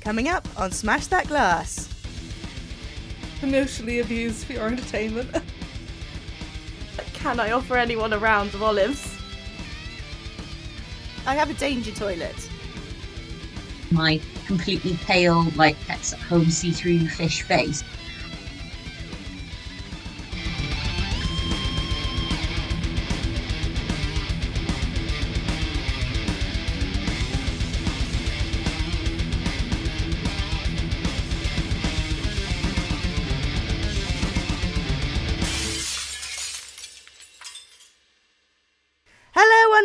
Coming up on Smash That Glass. Emotionally abused for your entertainment. Can I offer anyone a round of olives? I have a danger toilet. My completely pale, like pets at home see-through fish face.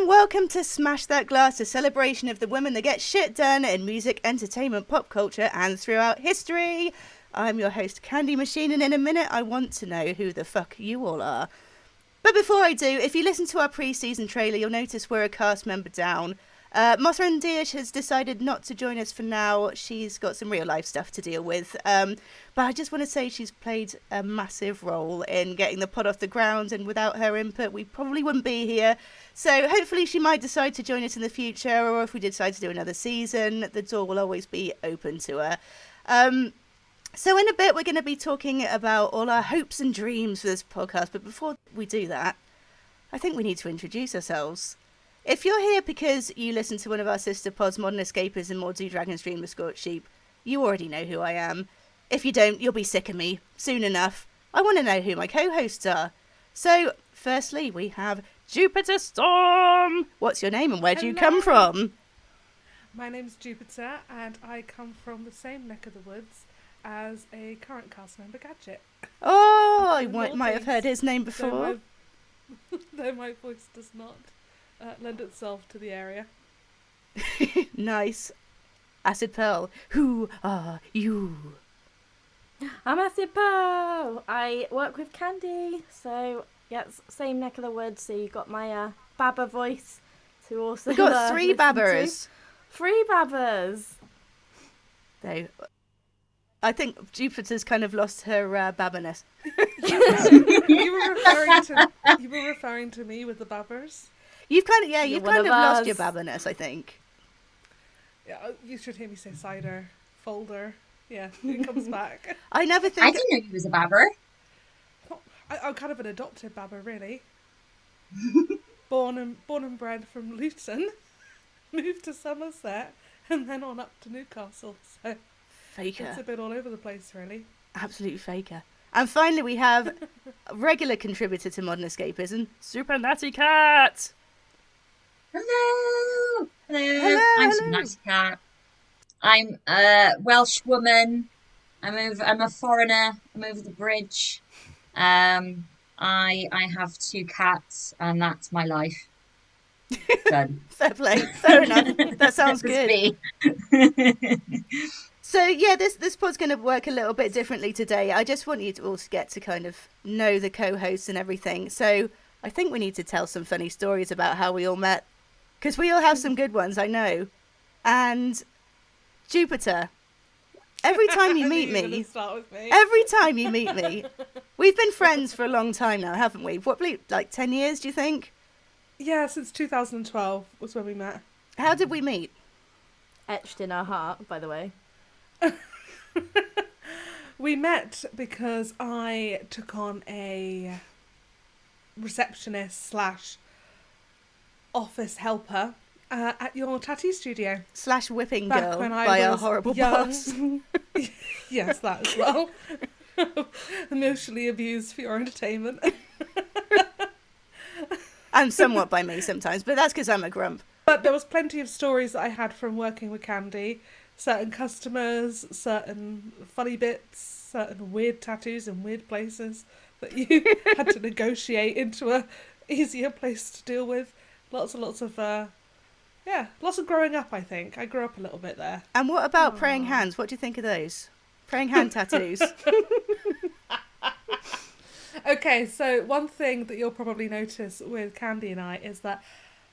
Welcome to Smash That Glass, a celebration of the women that get shit done in music, entertainment, pop culture, and throughout history. I'm your host, Candy Machine, and in a minute I want to know who the fuck you all are. But before I do, if you listen to our pre-season trailer, you'll notice we're a cast member down. Mothra Diaz has decided not to join us for now. She's got some real life stuff to deal with. But I just want to say she's played a massive role in getting the pod off the ground, and without her input, we probably wouldn't be here. So hopefully she might decide to join us in the future, or if we decide to do another season, the door will always be open to her. So in a bit, we're going to be talking about all our hopes and dreams for this podcast. But before we do that, I think we need to introduce ourselves. If you're here because you listen to one of our sister pods, Modern Escapism or Do Dragons Dream the Scorched Sheep, you already know who I am. If you don't, you'll be sick of me soon enough. I want to know who my co-hosts are. So, firstly, we have Jupiter Storm. What's your name and where do you come from? My name's Jupiter, and I come from the same neck of the woods as a current cast member, Gadget. Oh, I might have heard his name before. Though my voice does not lend itself to the area. Nice. AcidxPearl, who are you? I'm AcidxPearl. I work with Candy, so yes, same neck of the woods. So you got my Baba voice to also. We got three Babbers. Three Babbers. Though, I think Jupiter's kind of lost her Babbaness. You were referring to me with the Babbers. You've kind of lost your Babbaness, I think. Yeah, you should hear me say cider, folder. Yeah, it comes back. I didn't know you was a babber. I'm kind of an adopted babber, really. born and bred from Luton, moved to Somerset, and then on up to Newcastle. So faker. It's a bit all over the place, really. Absolute faker. And finally, we have a regular contributor to Modern Escapism, SuperNattyCat. Hello. Hello. I'm SuperNattyCat. I'm a Welsh woman. I'm a foreigner. I'm over the bridge. I have 2 cats, and that's my life. Done. Fair play. Fair enough. That sounds good. So yeah, this pod's going to work a little bit differently today. I just want you to all to get to kind of know the co-hosts and everything. So I think we need to tell some funny stories about how we all met, because we all have some good ones, I know. And Jupiter, every time you meet me, we've been friends for a long time now, haven't we? What, like 10 years, do you think? Yeah, since 2012 was when we met. How did we meet? Etched in our heart, by the way. We met because I took on a receptionist / office helper at your tattoo studio. / whipping girl by a horrible boss. Yes, that as well. Emotionally abused for your entertainment. And somewhat by me sometimes, but that's because I'm a grump. But there was plenty of stories that I had from working with Candy. Certain customers, certain funny bits, certain weird tattoos in weird places that you had to negotiate into a easier place to deal with. Lots of lots of growing up, I think. I grew up a little bit there. And what about praying hands? What do you think of those? Praying hand tattoos. Okay, so one thing that you'll probably notice with Candy and I is that,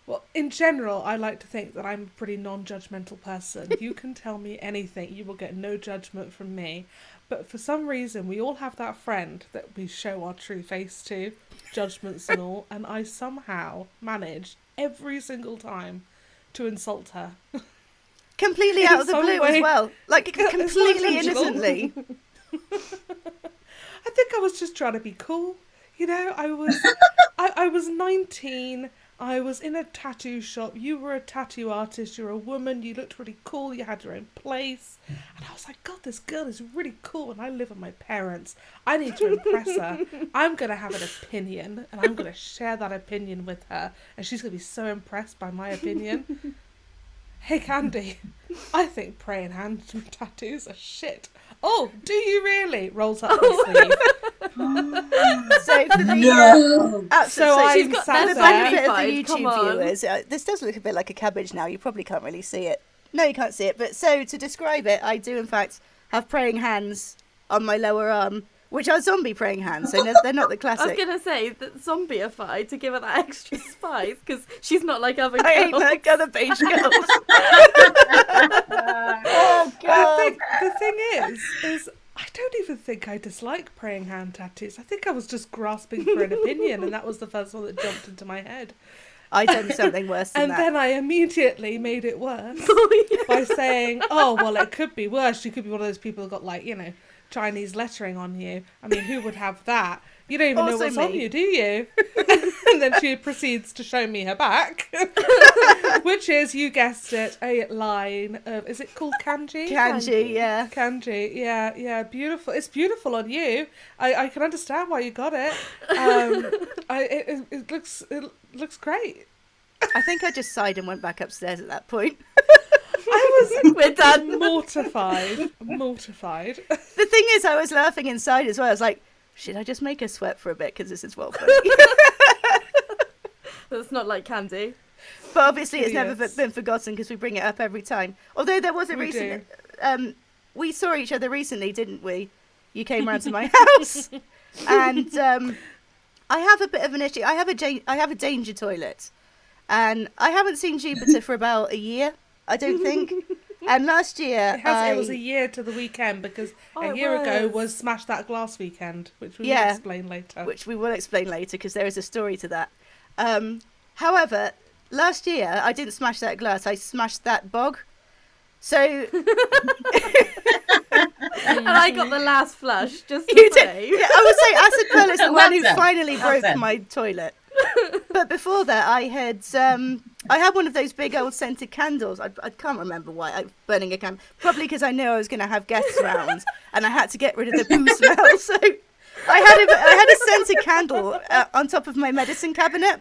well, in general, I like to think that I'm a pretty non-judgmental person. You can tell me anything. You will get no judgment from me. But for some reason, we all have that friend that we show our true face to, judgments and all, and I somehow manage every single time to insult her. completely out of the some blue way. as well. Like, It's not completely intentional. innocently. I think I was just trying to be cool. You know, I was 19. I was in a tattoo shop. You were a tattoo artist. You're a woman. You looked really cool. You had your own place. And I was like, God, this girl is really cool. And I live with my parents. I need to impress her. I'm going to have an opinion. And I'm going to share that opinion with her. And she's going to be so impressed by my opinion. Hey, Candy, I think praying hands tattoos are shit. Oh, do you really? Rolls up my sleeve. So for the No. So she's I'm got sat the that there. benefit of the Verified, come YouTube on. viewers, this does look a bit like a cabbage now. You probably can't really see it. No, you can't see it. But so to describe it, I do in fact have praying hands on my lower arm, which are zombie praying hands. So they're not the I was classic. going to say that zombieified to give her that extra spice because she's not like other girls. I ain't like other beige girls. Oh I god. think the thing is I don't even think I dislike praying hand tattoos. I think I was just grasping for an opinion, and that was the first one that jumped into my head. I done something worse than And that. then I immediately made it worse Oh, yeah. by saying, "Oh, well, it could be worse. You could be one of those people who got, like, you know, Chinese lettering on you. I mean, who would have that? You don't even know Also what's on me. you, do you?" And then she proceeds to show me her back, which is, you guessed it, a line of, is it called kanji? Kanji, yeah. Kanji, yeah, beautiful. It's beautiful on you. I can understand why you got it. It looks great. I think I just sighed and went back upstairs at that point. I was We're done. mortified. The thing is, I was laughing inside as well. I was like, should I just make her sweat for a bit? Because this is well funny. That's not like candy. But obviously it's never Yes. been forgotten because we bring it up every time. Although there was a We recent... we saw each other recently, didn't we? You came round to my house. And I have a bit of an issue. I have a danger toilet. And I haven't seen Jupiter for about a year, I don't think. And last year... It was a year to the weekend because a it year ago was. was Smash That Glass weekend, which we will Yeah. explain later. which we will explain later because there is a story to that. However, last year I didn't smash that glass, I smashed that bog. So And I got the last flush, just to you say. did. Yeah, I would say AcidxPearl is the one who Well done. finally Well broke done. my toilet. But before that, I had one of those big old scented candles. I can't remember why. Burning a candle, probably because I knew I was going to have guests around, and I had to get rid of the poo smell. So I had a scented candle on top of my medicine cabinet.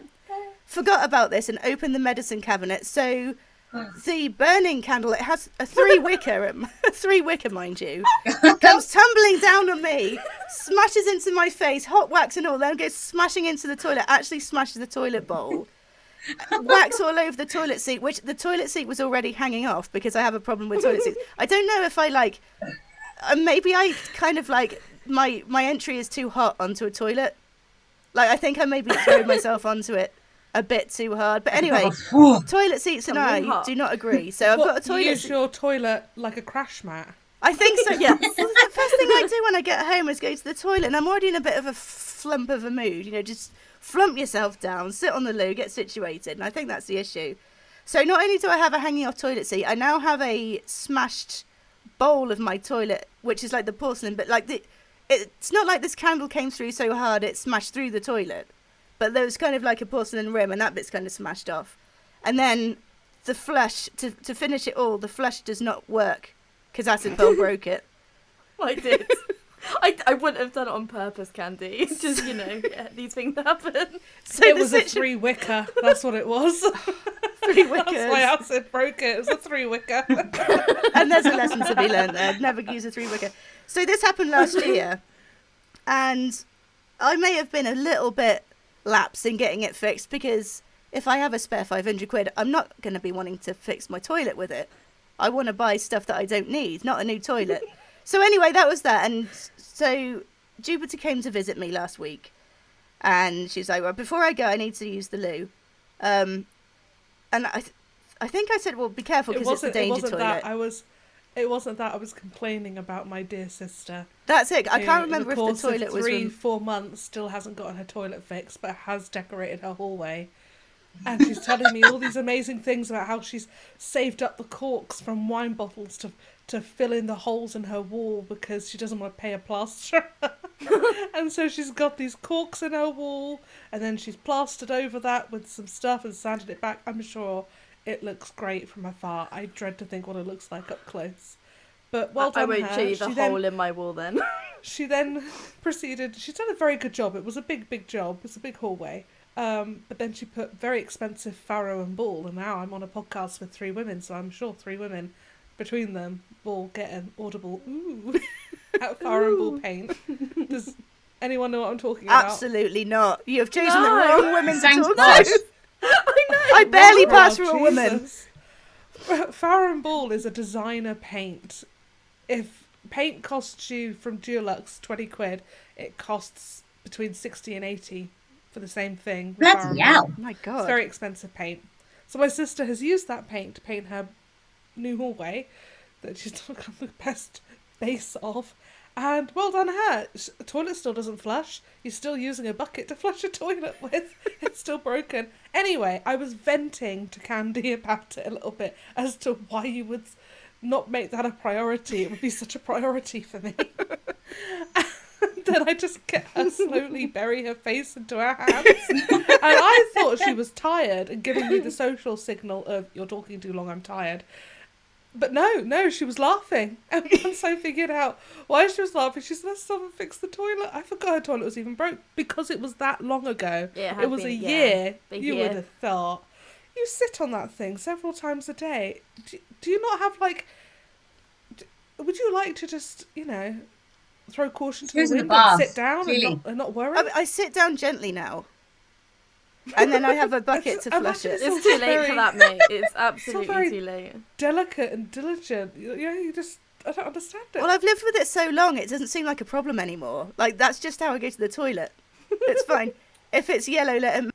Forgot about this and opened the medicine cabinet. So the burning candle, it has a three wicker, mind you, comes tumbling down on me, smashes into my face, hot wax and all, then goes smashing into the toilet, actually smashes the toilet bowl, wax all over the toilet seat, which the toilet seat was already hanging off because I have a problem with toilet seats. I don't know if I maybe I kind of like, my entry is too hot onto a toilet. Like, I think I maybe threw myself onto it a bit too hard. But anyway, toilet seats and Something I hot. do not agree. So I've got a You toilet use seat. your toilet like a crash mat. I think so. Yes. Well, the first thing I do when I get home is go to the toilet, and I'm already in a bit of a flump of a mood. You know, just flump yourself down, sit on the loo, get situated. And I think that's the issue. So not only do I have a hanging off toilet seat, I now have a smashed bowl of my toilet, which is like the porcelain, but like it's not like this candle came through so hard it smashed through the toilet. But there was kind of like a porcelain rim, and that bit's kind of smashed off. And then the flush, to finish it all, the flush does not work because AcidxPearl broke it. I did. I wouldn't have done it on purpose, Candy. It's just, you know, yeah, these things happen. So It the was a three wicker. That's what it was. three That's wickers. why acid broke it. It was a three wicker. And there's a lesson to be learned there. Never use a three wicker. So this happened last year, and I may have been a little bit lapse in getting it fixed because if I have a spare 500 quid, I'm not going to be wanting to fix my toilet with it. I want to buy stuff that I don't need, not a new toilet. So anyway, that was that. And so Jupiter came to visit me last week, and she's like, well, before I go, I need to use the loo. And I think I said, well, be careful because it's the danger toilet. It wasn't that I was complaining about my dear sister. That's it. I who, can't remember in if the the course toilet of was... 3-4 months still hasn't gotten her toilet fixed, but has decorated her hallway. And she's telling me all these amazing things about how she's saved up the corks from wine bottles to fill in the holes in her wall because she doesn't want to pay a plasterer. And so she's got these corks in her wall, and then she's plastered over that with some stuff and sanded it back. I'm sure it looks great from afar. I dread to think what it looks like up close. But well done I won't her. show you the hole in my wall then. She then proceeded, she's done a very good job. It was a big job. It's a big hallway. But then she put very expensive farrow and ball, and now I'm on a podcast with 3 women, so I'm sure 3 women between them will get an audible ooh at farrow and ball paint. Does anyone know what I'm talking about? Absolutely not. You have chosen the wrong women to Sounds talk posh. to. I know. I barely Oh, pass for a woman. Jesus. Farrow and ball is a designer paint. If paint costs you from Dulux 20 quid, it costs between 60 and 80 for the same thing. with Farrow Bloody and Ball. hell. My It's God. very expensive paint. So my sister has used that paint to paint her new hallway that she's done the best base of. And well done her. The toilet still doesn't flush. You're still using a bucket to flush a toilet with. It's still broken. Anyway, I was venting to Candy about it a little bit as to why you would not make that a priority. It would be such a priority for me. And then I just get her slowly bury her face into her hands. And I thought she was tired and giving me the social signal of, you're talking too long, I'm tired. But no, she was laughing. And once I figured out why she was laughing, she said, let's stop and fix the toilet. I forgot her toilet was even broke because it was that long ago. Yeah, it it had was been, a yeah, year. big You year. would have thought. You sit on that thing several times a day. Do you not have, like... Would you like to just, throw caution to Who's the in the wind and bath? sit down Clearly. and not worry? I sit down gently now. And then I have a bucket to flush it. It's It's too late very- for that, mate. It's absolutely very- too late. Delicate and diligent. You just... I don't understand it. Well, I've lived with it so long, it doesn't seem like a problem anymore. Like, that's just how I go to the toilet. It's fine. If it's yellow, let it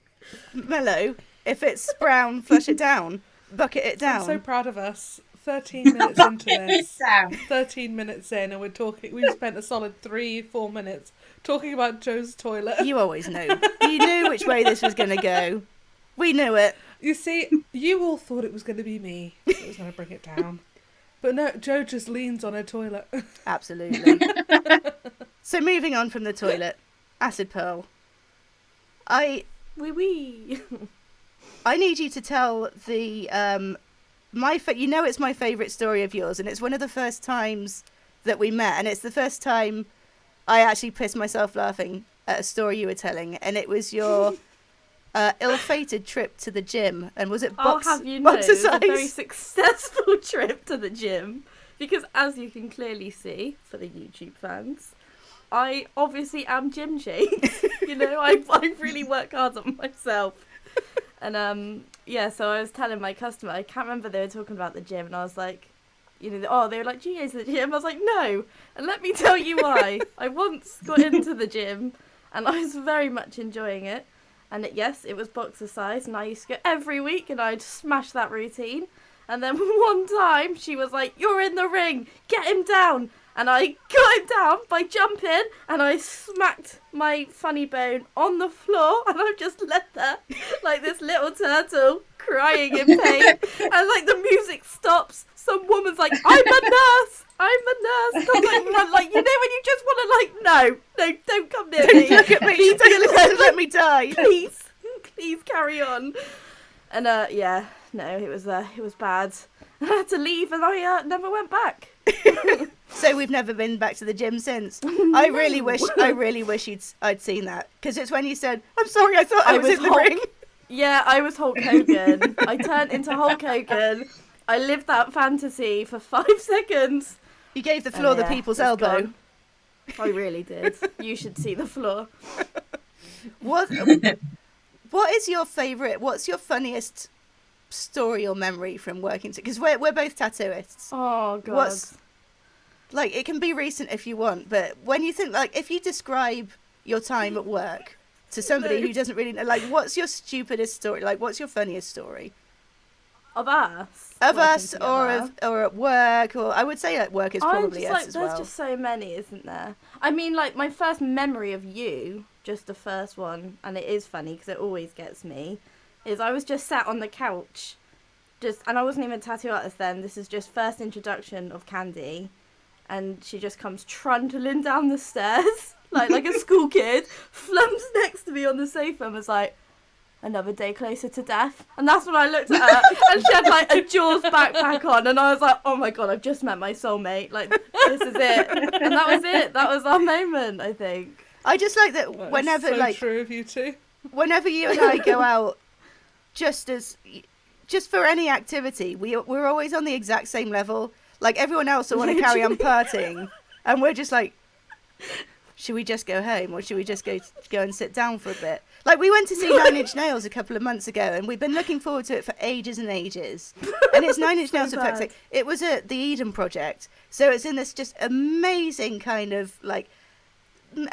mellow. If it's brown, flush it down. Bucket it down. I'm so proud of us. 13 minutes into this. Sound. 13 minutes in, and we've spent a solid 3-4 minutes talking about Joe's toilet. You always knew. You knew which way this was going to go. We knew it. You see, you all thought it was going to be me that was going to bring it down. But no, Joe just leans on her toilet. Absolutely. So moving on from the toilet, Acid Pearl. I Wee. need you to tell the it's my favourite story of yours, and it's one of the first times that we met, and it's the first time I actually pissed myself laughing at a story you were telling, and it was your ill-fated trip to the gym, and was it I'll have you know, it was exercise? a very successful trip to the gym. Because as you can clearly see, for the YouTube fans, I obviously am gym shaped. I really work hard on myself. And so I was telling my customer, I can't remember, they were talking about the gym, and I was like, they were like, do you go to the gym? I was like, no. And let me tell you why. I once got into the gym, and I was very much enjoying it. And it was boxer size, and I used to go every week, and I'd smash that routine. And then one time, she was like, you're in the ring, get him down. And I got him down by jumping, and I smacked my funny bone on the floor, and I've just left there like this little turtle crying in pain. And like the music stops, some woman's like, I'm a nurse. Like, when you just want to no, don't come near me. Look at me. Don't let me die. Please carry on. And it was bad. I had to leave, and I never went back. So we've never been back to the gym since. I really wish I'd seen that, because it's when you said, I'm sorry, I thought I was in the Hulk. ring. Yeah, I was Hulk Hogan. I turned into Hulk Hogan. I lived that fantasy for 5 seconds. You gave the floor the people's it's elbow. gone. I really did. You should see the floor. What is your favourite? What's your funniest story or memory from working? Because we're both tattooists. Oh god. It can be recent if you want, but when you think, if you describe your time at work to somebody who doesn't really know, what's your stupidest story? What's your funniest story? Of us? Of working us, together? or at work, or I would say at work is probably us as well. There's just so many, isn't there? I mean, my first memory of you, just the first one, and it is funny because it always gets me, is I was just sat on the couch, and I wasn't even a tattoo artist then. This is just first introduction of Candy, and she just comes trundling down the stairs like a school kid, flumps next to me on the sofa and was like, "Another day closer to death." And that's when I looked at her, and she had like a Jaws backpack on, and I was like, "Oh my god, I've just met my soulmate. Like, this is it." And that was it. That was our moment, I think. I just like that That is whenever so like true of you two. whenever you and I go out, just for any activity, we're always on the exact same level. Like everyone else will want to carry on partying, and we're just like, should we just go home or should we just go and sit down for a bit? Like we went to see Nine Inch Nails a couple of months ago, and we've been looking forward to it for ages and ages. And it's Nine Inch Nails for fuck's sake. It was at the Eden Project, so it's in this just amazing kind of like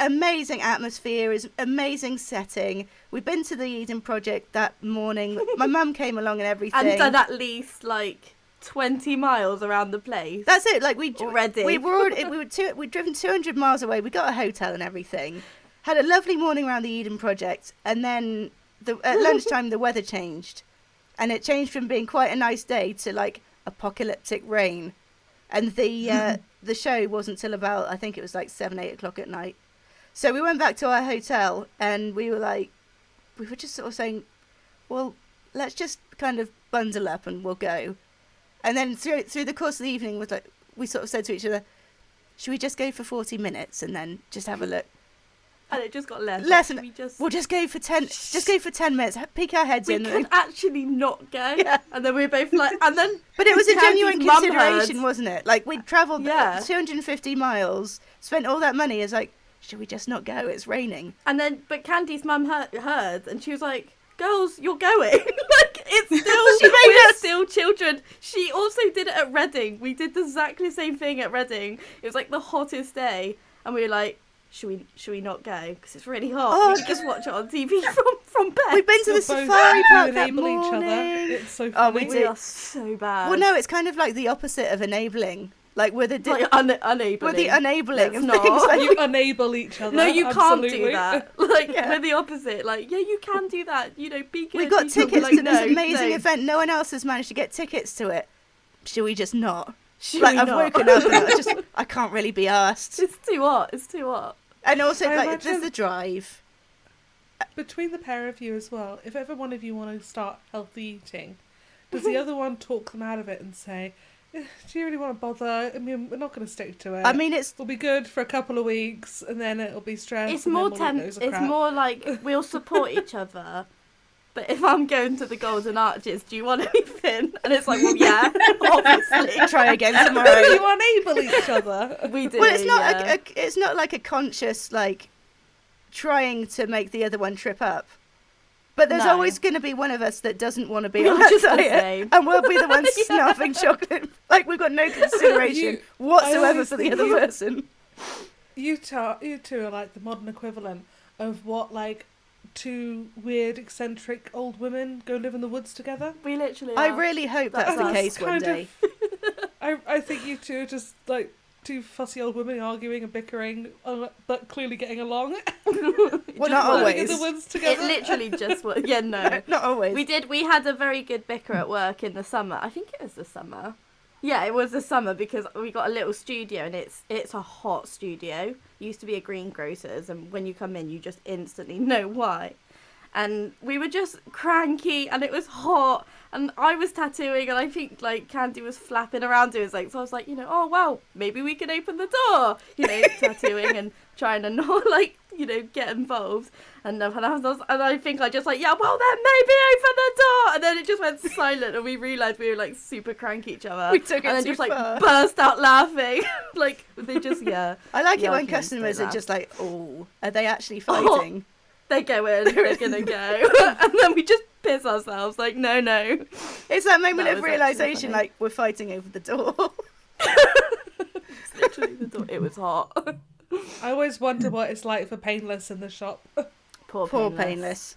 amazing atmosphere, is amazing setting. We've been to the Eden Project that morning. My mum came along and everything. And done at least like 20 miles around the place. That's it. Like we'd driven 200 miles away. We got a hotel and everything. Had a lovely morning around the Eden Project, and then at lunchtime the weather changed, and it changed from being quite a nice day to like apocalyptic rain, and the show wasn't till about, I think it was like 7-8 o'clock at night. So we went back to our hotel, and we were just sort of saying, well, let's just kind of bundle up and we'll go. And then through the course of the evening, we sort of said to each other, should we just go for 40 minutes and then just have a look? And it just got less. We'll just go for 10. Just go for 10 minutes. Peek our heads in. We could actually not go. Yeah. And then we were both like, and then. But it was a genuine consideration, wasn't it? Like we'd travelled 250 miles, spent all that money. It's like, should we just not go? It's raining. And then, but Candy's mum heard, and she was like, "Girls, you're going." Like it's still, we're still children. She also did it at Reading. We did the exactly same thing at Reading. It was like the hottest day, and we were like, should we not go? Because it's really hot. Oh, we could just watch it on TV from bed. We've been to the safari park that morning. Each other. It's so funny. We are so bad. Well, no, it's kind of like the opposite of enabling. Like we're the unabling. We're the enabling of not. things. Like You enable each other. No, you Absolutely. can't do that. Like we're the opposite. Like you can do that. You know, be good. We've got tickets like, to this amazing event. No one else has managed to get tickets to it. Should we just not? I've woken up and I can't really be asked. It's too hot. And also, I like, imagine there's the drive. Between the pair of you as well, if ever one of you want to start healthy eating, does the other one talk them out of it and say, do you really want to bother? I mean, we're not going to stick to it. I mean, it'll be good for a couple of weeks, and then it'll be stress. It's more It's more like we'll support each other. But if I'm going to the Golden Arches, do you want anything? And it's like, well, yeah, obviously. Try again tomorrow. You enable each other. We do. Well, it's not it's not like a conscious like trying to make the other one trip up. But there's always going to be one of us that doesn't want to be on that diet, and we'll be the ones snuffing chocolate. Like we've got no consideration whatsoever for the other person. You two are like the modern equivalent of what like two weird eccentric old women go live in the woods together. We literally are. I really hope that's the case one day. I think you two are just like two fussy old women arguing and bickering, but clearly getting along. Well, not always. In the woods together. It literally just was. Yeah, no. Not always. We had a very good bicker at work in the summer. I think it was the summer. Yeah, it was the summer because we got a little studio, and it's a hot studio. It used to be a greengrocer's, and when you come in, you just instantly know why. And we were just cranky, and it was hot, and I was tattooing, and I think like Candy was flapping around doing like, so I was like, oh well, maybe we can open the door, tattooing and trying to not get involved. And I think I just like, yeah, well then maybe open the door, and then it just went silent, and we realised we were like super cranky each other. We took it and then too just far. like burst out laughing, like they just I like it when customers are just like, oh, are they actually fighting? Oh, they go in, they're gonna go, and then we just piss ourselves. Like no. It's that moment of realisation, like we're fighting over the door. It's literally the door. It was hot. I always wonder what it's like for Painless in the shop. Poor Painless.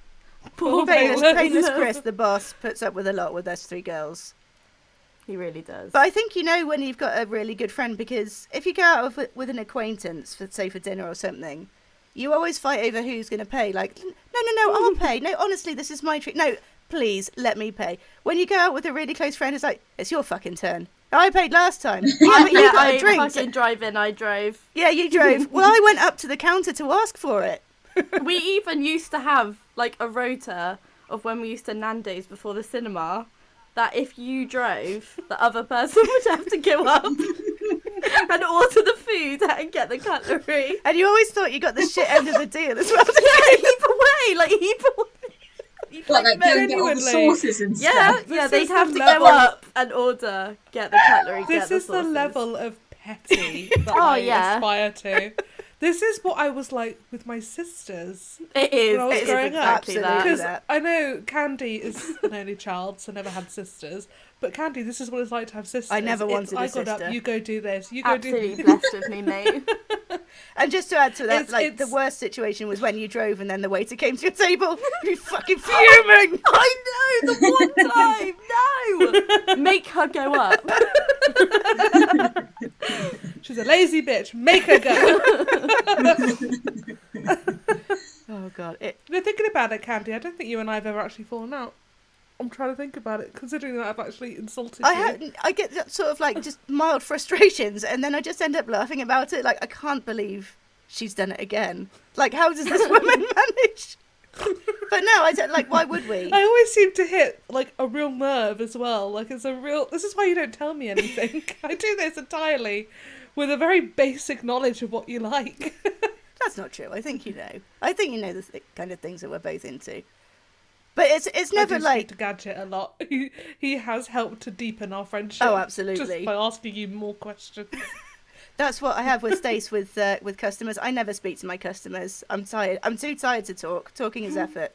Poor Painless. Painless Chris, the boss, puts up with a lot with us three girls. He really does. But I think when you've got a really good friend, because if you go out with an acquaintance, for dinner or something, you always fight over who's going to pay. Like, no, I'll pay. No, honestly, this is my treat. No, please let me pay. When you go out with a really close friend, it's like, it's your fucking turn. I paid last time. Yeah, but you got a drink. Fucking driving, I drove. Yeah, you drove. Well, I went up to the counter to ask for it. We even used to have like a rota of when we used to Nando's before the cinema, that if you drove, the other person would have to go up and order the food and get the cutlery. And you always thought you got the shit end of the deal as well. Yeah, heap away, like heap away. What, like go and get all the genuinely. sauces and Yeah, stuff? yeah, This they'd is have the to level- go up and order, get the cutlery, This get the is the sauces. level of petty that Oh, I yeah. aspire to. This is what I was like with my sisters. It is. When I was It is growing up. exactly Absolutely. that. Because I know Candy is an only child, so never had sisters. But Candy, this is what it's like to have sisters. I never wanted a I got sister. up, you go do this, you go do Absolutely this. blessed with me, mate. And just to add to that, It's- the it's- worst situation was when you drove and then the waiter came to your table. You fucking fuming. I know, the one time! No! Make her go up. She's a lazy bitch. Make her go. Oh god, No, thinking about it, Candy, I don't think you and I have ever actually fallen out. I'm trying to think about it, considering that I've actually insulted you. I get that sort of like just mild frustrations, and then I just end up laughing about it. Like, I can't believe she's done it again. Like, how does this woman manage? But no, I don't. Like, why would we? I always seem to hit like a real nerve as well. Like it's a real. This is why you don't tell me anything. I do this entirely with a very basic knowledge of what you like. That's not true. I think you know. I think you know the kind of things that we're both into. But it's never I do like. speak to Gadget a lot. He has helped to deepen our friendship. Oh, absolutely. Just by asking you more questions. That's what I have with Stace with customers. I never speak to my customers. I'm tired. I'm too tired to talk. Talking is effort.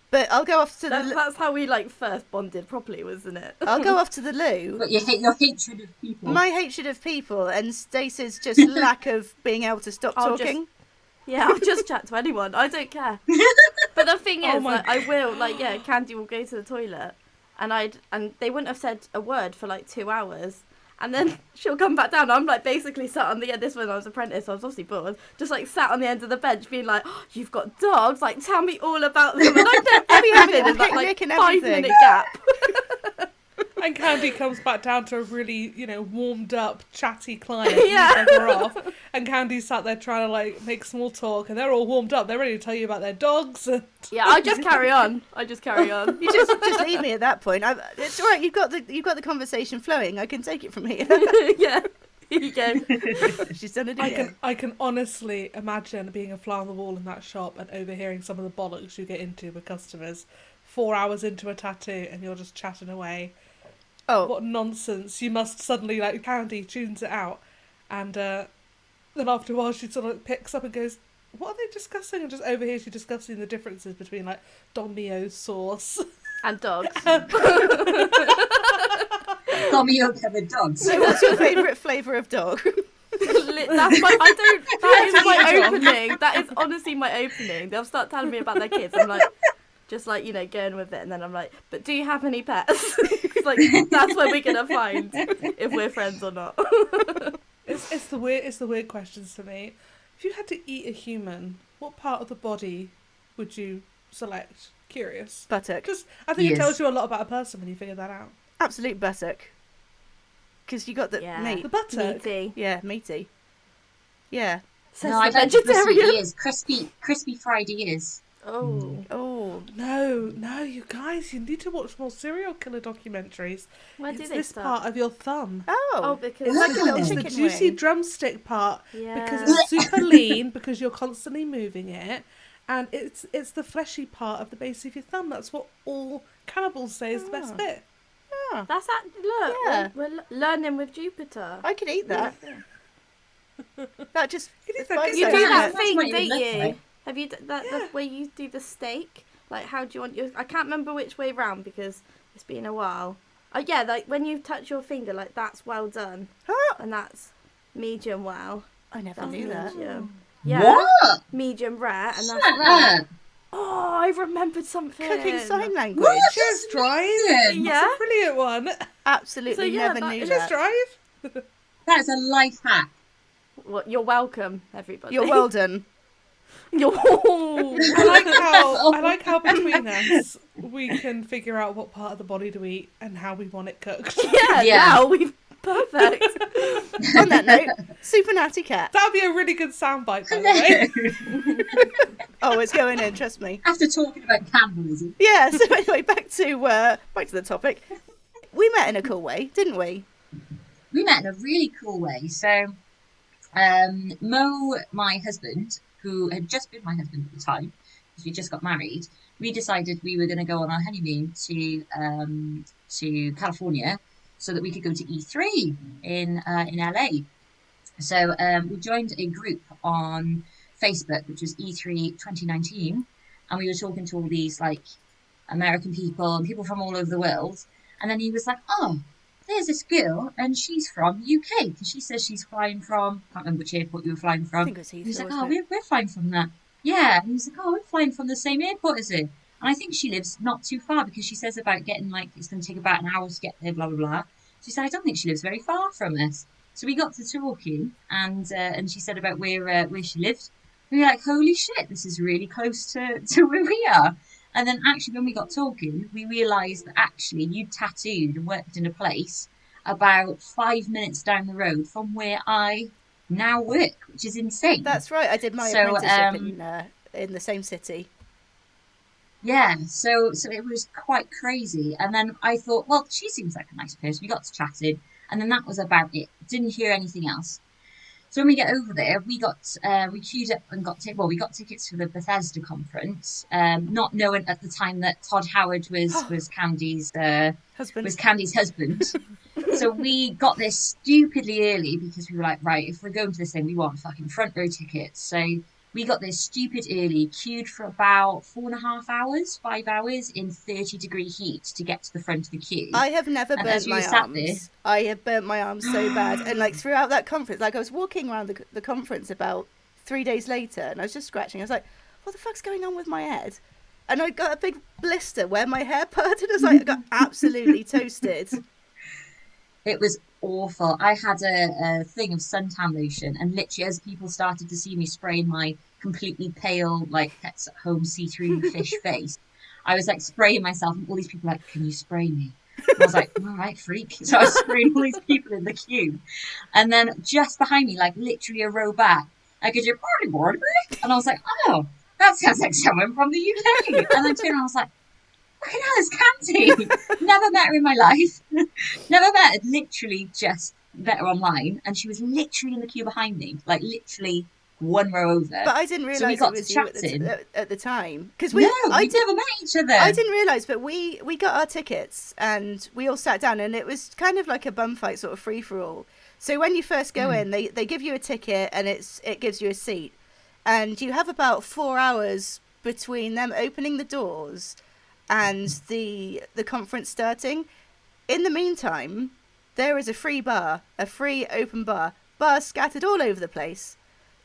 But I'll go off to the. That's how we like first bonded properly, wasn't it? I'll go off to the loo. But you hate your hatred of people. My hatred of people and Stace's just lack of being able to stop I'll just- talking. Yeah, I'll just chat to anyone. I don't care. But the thing is, Oh my like, I will, like, yeah, Candy will go to the toilet, and they wouldn't have said a word for like 2 hours, and then she'll come back down. I'm like basically sat on the end. This when I was apprentice, I was obviously bored. Just like sat on the end of the bench, being like, oh, "You've got dogs. Like, tell me all about them." And I know everything in that like picnic and 5 everything. minute gap. And Candy comes back down to a really, warmed up, chatty client. Yeah. You bug her off. And Candy's sat there trying to, like, make small talk. And they're all warmed up. They're ready to tell you about their dogs. And... Yeah, I just carry on. You just leave me at that point. It's all right. You've got the conversation flowing. I can take it from here. Yeah, here you go. She's done it again. I can honestly imagine being a fly on the wall in that shop and overhearing some of the bollocks you get into with customers 4 hours into a tattoo and you're just chatting away. Oh, What nonsense. You must suddenly, like, Candy tunes it out. And then after a while she sort of like, picks up and goes, what are they discussing? And just overhears you discussing the differences between, like, Don Mio's sauce. And dogs. Domio covered dogs. so what's your favourite flavour of dog? That is my opening. That is honestly my opening. They'll start telling me about their kids. I'm like, just like, going with it. And then I'm like, but do you have any pets? It's like, that's where we're going to find if we're friends or not. It's the weird questions for me. If you had to eat a human, what part of the body would you select? Curious. Buttock. I think Yes. it tells you a lot about a person when you figure that out. Absolute buttock. Because you got the Yeah. meat. The buttock. Meaty. Yeah, meaty. Yeah. Says No, the I'd like to vegetarian. ears. Crispy fried ears. Oh. Oh, No, you guys, you need to watch more serial killer documentaries. Where do It's they this start? part of your thumb. oh, Because It's like a little It's the chicken juicy wing. drumstick part Yeah. because it's super lean because you're constantly moving it, and it's the fleshy part of the base of your thumb. That's what all cannibals say is the best Ah. bit. Ah, That's look, Yeah. we're learning with Jupiter. I could eat that. That just. It is it's a fine, good You so do isn't that it? That's thing, what you don't look you? like. Have you the way you do the steak? Like, how do you want your? I can't remember which way round because it's been a while. Yeah, like when you touch your finger, like that's well done, Ah, and that's medium well. I never That's knew that. medium. Yeah, What? medium rare, and that's Shut rare. up. Oh, I remembered something. Cooking sign language. What? Cheers, Drive. Brilliant. Yeah. That's a brilliant one. Absolutely So, yeah, never that- knew Cheers, that. Drive. That is a life hack. Well, you're welcome, everybody. You're well done. I like how between us we can figure out what part of the body to eat and how we want it cooked. Yeah. Now we've perfect. On that note, SuperNattyCat. That'd be a really good soundbite, by the way. Oh, it's going in, trust me. After talking about cannibalism. Yeah, so anyway, back to the topic. We met in a cool way, didn't we? We met in a really cool way. So, Mo, my husband, who had just been my husband at the time, because we just got married, we decided we were going to go on our honeymoon to California so that we could go to E3 in LA. So we joined a group on Facebook, which was E3 2019, and we were talking to all these like American people and people from all over the world. And then he was like, "Oh, there's this girl, and she's from UK because she says she's flying from, I can't remember which airport you were flying from." I think it was Heathrow. He was like, "Oh, we're flying from that." Yeah, and he was like, "Oh, we're flying from the same airport as her." And I think she lives not too far because she says about getting like it's going to take about an hour to get there, blah blah blah. She said, "I don't think she lives very far from us." So we got to talking, and she said about where she lived. We were like, "Holy shit, this is really close to where we are." And then actually, when we got talking, we realised that actually you'd tattooed and worked in a place about 5 minutes down the road from where I now work, which is insane. That's right. I did my apprenticeship in the same city. Yeah, so it was quite crazy. And then I thought, well, she seems like a nice person. We got to chatting, and then that was about it. Didn't hear anything else. So when we get over there, we queued up and we got tickets for the Bethesda conference, not knowing at the time that Todd Howard was Candy's husband. So we got there stupidly early because we were like, right, if we're going to this thing, we want fucking front row tickets. So we got there stupid early, queued for about 5 hours in 30-degree heat to get to the front of the queue. I have never burnt my arms. I have burnt my arms so bad. And like throughout that conference, like I was walking around the conference about 3 days later and I was just scratching. I was like, what the fuck's going on with my head? And I got a big blister where my hair parted. I was like, I got absolutely toasted. It was awful. I had a thing of suntan lotion, and literally as people started to see me spraying my completely pale, like pets at home see-through fish face, I was like spraying myself, and all these people were like, "Can you spray me?" And I was like, "All right, freak." So I was spraying all these people in the queue, and then just behind me, like literally a row back, I could hear "party board," and I was like, "Oh, that sounds like someone from the UK." And then turned around, I was like, "Fucking hell, it's Candy." Never met her in my life. Never met her. Literally just met her online, and she was literally in the queue behind me, like literally one row over. But I didn't realise it was you at the time because we'd never met each other. I didn't realise, but we got our tickets and we all sat down, and it was kind of like a bum fight sort of free for all. So when you first go in, they give you a ticket and it gives you a seat, and you have about 4 hours between them opening the doors and the conference starting. In the meantime, there is a free open bar, bars scattered all over the place.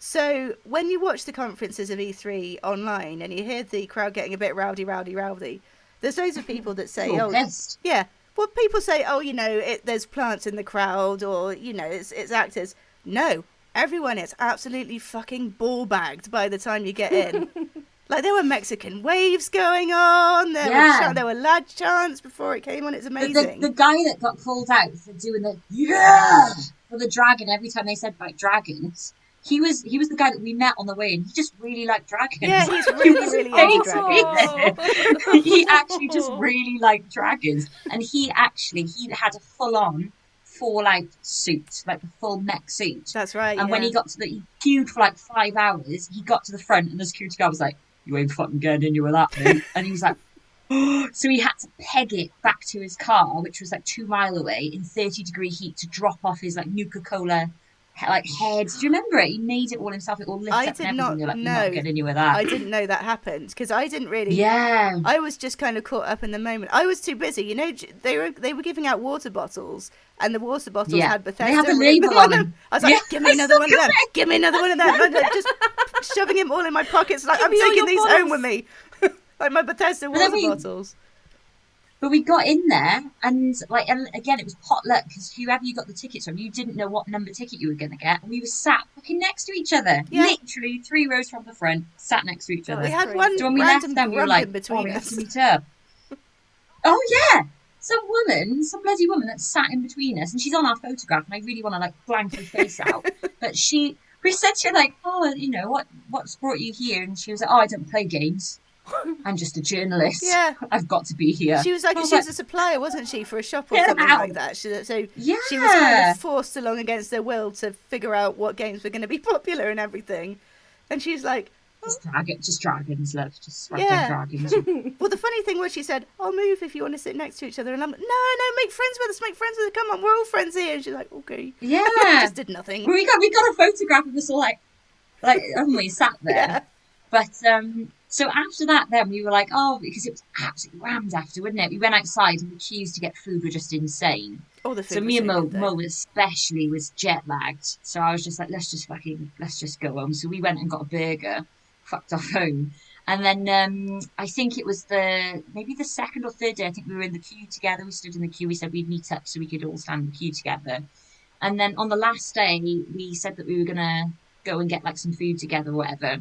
So when you watch the conferences of E3 online and you hear the crowd getting a bit rowdy, there's loads of people that say, yeah, well, people say, there's plants in the crowd, or, it's actors. No, everyone is absolutely fucking ball bagged by the time you get in. Like, there were Mexican waves going on. There were lad chants before it came on. It's amazing. The guy that got called out for doing the for the dragon every time they said about dragons, he was the guy that we met on the way, and he just really liked dragons. Yeah, he's really into dragons. He actually just really liked dragons, and he had a full-on like suit, like a full mech suit. That's right. And when he got he queued for like 5 hours, he got to the front, and the security guard was like, "You ain't fucking getting in with that, mate." And he was like, so he had to peg it back to his car, which was like 2 miles away in 30-degree heat, to drop off his like Nuka-Cola like head. Do you remember it? He made it all himself. It all lit up and everything. You're like, not getting in with that. I didn't know that happened because I didn't really. Yeah. I was just kind of caught up in the moment. I was too busy. They were giving out water bottles, and the water bottles had Bethesda. They had the label on them. I was like, "Give me another one of them. Give me another one of them." And I'm just shoving them all in my pockets. Like, I'm taking these home with me. Like my Bethesda water bottles. But we got in there, and again, it was pot luck because whoever you got the tickets from, you didn't know what number ticket you were going to get. And we were sat fucking next to each other, Yeah. literally 3 rows from the front, sat next to each other. We had crazy. one So when we left random them, we were grump like, in between we have us. to meet up. Oh yeah, some bloody woman that sat in between us, and she's on our photograph, and I really want to like blank her face out. But we said to her like, oh, you know what's brought you here? And she was like, oh, I don't play games. I'm just a journalist. Yeah. I've got to be here. She was like, I was she was like, a supplier, wasn't she, for a shop or Get something out. like that. So yeah. she was kind of forced along against her will to figure out what games were going to be popular and everything. And she's like, Just dragons, love. Just Yeah. dragons. well, the funny thing was she said, I'll move if you want to sit next to each other. And I'm like, no, make friends with us, come on, we're all friends here. And she's like, okay. Yeah. Just did nothing. we got a photograph of us all like and we sat there. Yeah. But so after that, then we were like, oh, because it was absolutely rammed after, wasn't it? We went outside and the queues to get food were just insane. All the food So was me and good, though. Mo especially was jet lagged. So I was just like, let's just go home. So we went and got a burger, fucked off home. And then I think it was maybe the second or third day, I think we were in the queue together. We stood in the queue. We said we'd meet up so we could all stand in the queue together. And then on the last day, we said that we were going to go and get like some food together or whatever.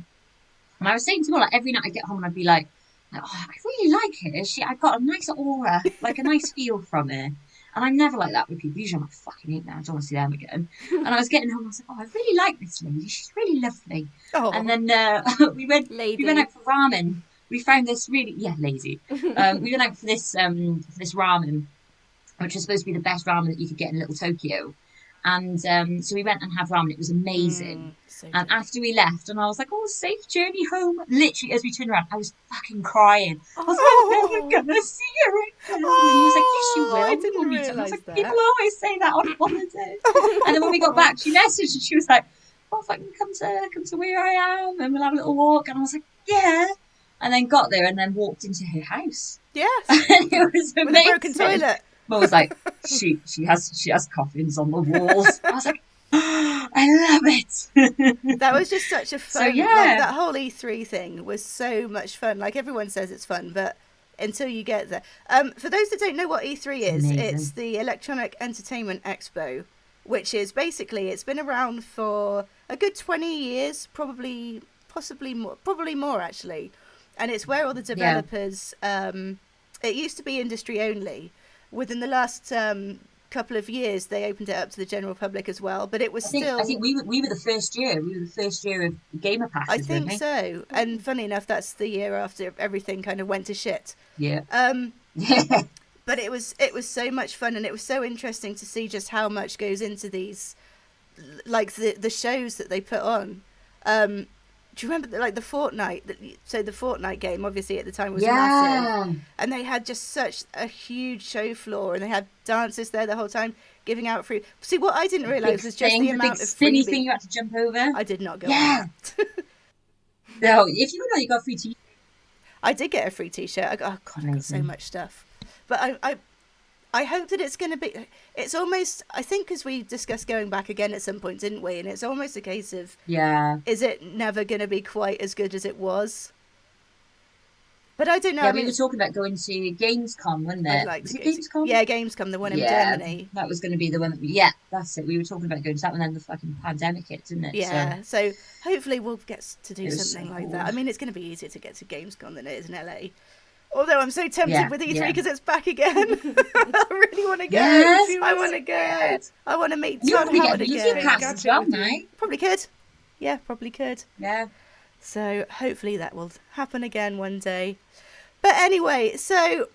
And I was saying to her, like, every night I'd get home and I'd be like, oh, I really like her. I got a nice aura, like a nice feel from her. And I'm never like that with people. Usually I'm like, fucking hate that. I don't want to see them again. And I was getting home and I was like, oh, I really like this lady. She's really lovely. Oh, And then we went out for ramen. We found this really, lazy. We went out for this ramen, which was supposed to be the best ramen that you could get in Little Tokyo. And so we went and had ramen. It was amazing. so And good. after we left, and I was like, oh, safe journey home. Literally, as we turned around, I was fucking crying. I was like, I'm never going to see her again. And he was like, yes, you will. I We didn't will meet up. I realise was like, that. people always say that on holiday. And then when we got back, she messaged and she was like, oh, fucking come to where I am and we'll have a little walk. And I was like, yeah. And then got there and then walked into her house. Yes. And it was amazing. With a broken toilet. Mo was like, she has coffins on the walls. I was like, I love it. That was just such a fun. So, yeah. Like, that whole E3 thing was so much fun. Like, everyone says it's fun, but until you get there. For those that don't know what E3 is, Amazing. it's the Electronic Entertainment Expo, which is basically, it's been around for a good 20 years, possibly more actually. And it's where all the developers, it used to be industry only. Within the last couple of years, they opened it up to the general public as well. But it was I think we were the first year. We were the first year of gamer passes. I think weren't we? so. And funny enough, that's the year after everything kind of went to shit. Yeah. But it was so much fun, and it was so interesting to see just how much goes into these, like the shows that they put on. Do you remember the Fortnite? So the Fortnite game, obviously at the time was massive, and they had just such a huge show floor, and they had dancers there the whole time giving out free. See, what I didn't realise was just the amount of spinny freebies. thing you had to jump over. I did not go. Yeah. On that. No, if you know, you got free tea. I did get a free T-shirt. I got so Amazing. much stuff, but I hope that it's going to be. It's almost. I think because we discussed going back again at some point, didn't we? And it's almost a case of. Yeah. Is it never going to be quite as good as it was? But I don't know. Yeah, I mean, we were talking about going to Gamescom, wasn't it? I'd like Was to it go to- Gamescom? Yeah, Gamescom, the one in Germany. That was going to be the one that yeah, that's it. We were talking about going to that one, and then the fucking pandemic hit, didn't it? Yeah, so hopefully we'll get to do It was something so like cool. that. I mean, it's going to be easier to get to Gamescom than it is in LA. Although I'm so tempted Yeah, with E3 yeah. because it's back again. I really want to go. Yes, I want to go. good. I want to meet You Todd probably get Howard music again. passes as well, mate. Probably could. Yeah, probably could. Yeah. So hopefully that will happen again one day. But anyway, so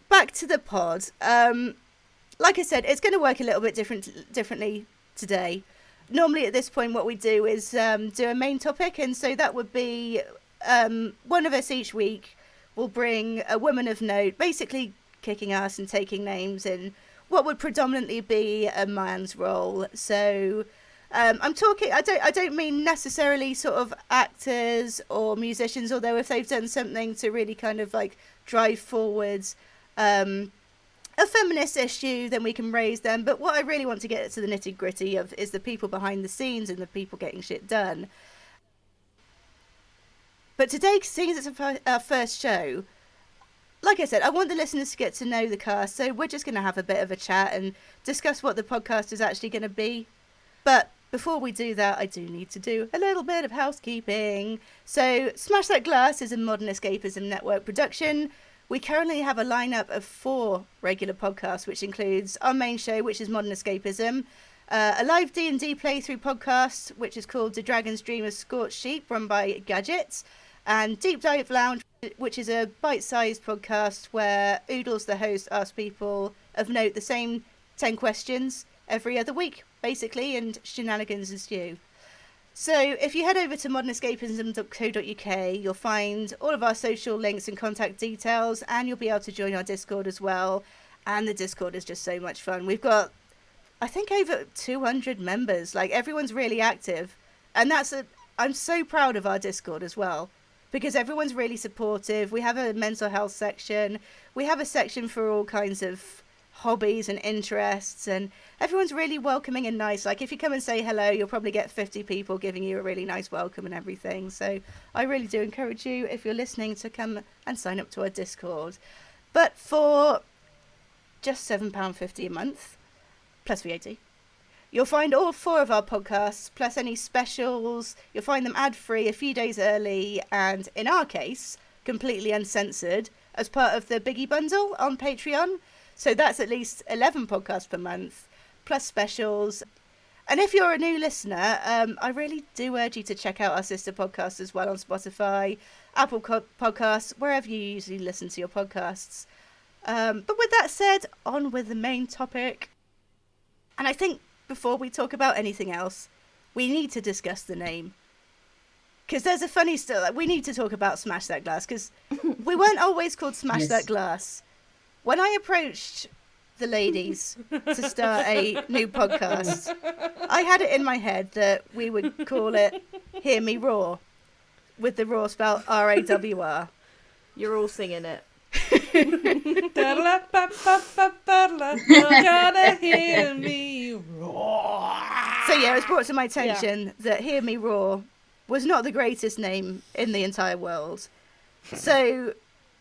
back to the pod. Like I said, it's going to work a little bit differently today. Normally at this point what we do is do a main topic, and so that would be one of us each week will bring a woman of note, basically kicking ass and taking names in what would predominantly be a man's role. So I'm talking. I don't mean necessarily sort of actors or musicians, although if they've done something to really kind of like drive forwards a feminist issue, then we can raise them. But what I really want to get to the nitty gritty of is the people behind the scenes and the people getting shit done. But today, seeing as it's our first show, like I said, I want the listeners to get to know the cast, so we're just going to have a bit of a chat and discuss what the podcast is actually going to be. But before we do that, I do need to do a little bit of housekeeping. So Smash That Glass is a Modern Escapism Network production. We currently have a lineup of 4 regular podcasts, which includes our main show, which is Modern Escapism, a live D&D playthrough podcast, which is called The Dragon's Dream of Scorched Sheep, run by Gadgets, and Deep Dive Lounge, which is a bite-sized podcast where Oodles, the host, asks people of note the same 10 questions every other week, basically, and shenanigans ensue. So if you head over to modernescapism.co.uk, you'll find all of our social links and contact details, and you'll be able to join our Discord as well. And the Discord is just so much fun. We've got, I think, over 200 members. Like, everyone's really active. And I'm so proud of our Discord as well, because everyone's really supportive. We have a mental health section. We have a section for all kinds of hobbies and interests, and everyone's really welcoming and nice. Like, if you come and say hello, you'll probably get 50 people giving you a really nice welcome and everything. So I really do encourage you, if you're listening, to come and sign up to our Discord. But for just £7.50 a month, plus VAT, you'll find all 4 of our podcasts, plus any specials. You'll find them ad-free, a few days early, and in our case, completely uncensored, as part of the Biggie Bundle on Patreon. So that's at least 11 podcasts per month, plus specials. And if you're a new listener, I really do urge you to check out our sister podcasts as well on Spotify, Apple Podcasts, wherever you usually listen to your podcasts. But with that said, on with the main topic. And I think before we talk about anything else, we need to discuss the name. Because there's a funny story. Like, we need to talk about Smash That Glass, because we weren't always called Smash That Glass. When I approached the ladies to start a new podcast, I had it in my head that we would call it Hear Me Roar, with the roar spelled R-A-W-R. You're all singing it. Gonna hear me roar. So yeah, it was brought to my attention that Hear Me Roar was not the greatest name in the entire world. So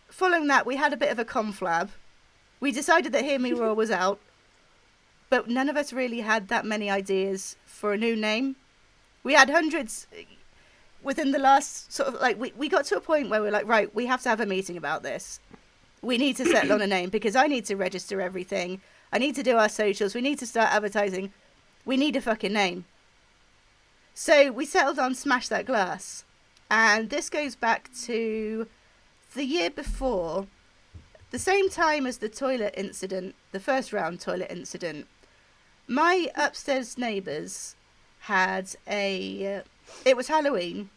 following that, we had a bit of a conflab. We decided that Hear Me Roar was out, but none of us really had that many ideas for a new name. We had hundreds within the last sort of, like, we got to a point where we're like, right, we have to have a meeting about this. We need to settle on a name, because I need to register everything. I need to do our socials. We need to start advertising. We need a fucking name. So we settled on Smash That Glass. And this goes back to the year before, the same time as the toilet incident, the first round toilet incident. My upstairs neighbours had it was Halloween,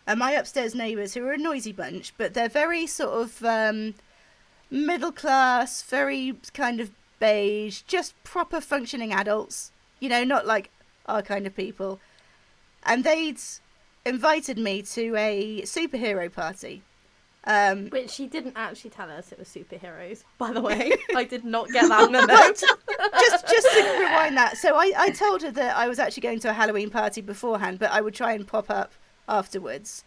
and my upstairs neighbours, who are a noisy bunch, but they're very sort of middle class, very kind of beige, just proper functioning adults, you know, not like our kind of people. And they'd invited me to a superhero party. Which she didn't actually tell us it was superheroes, by the way. I did not get that memo. just to rewind that. So I told her that I was actually going to a Halloween party beforehand, but I would try and pop up afterwards.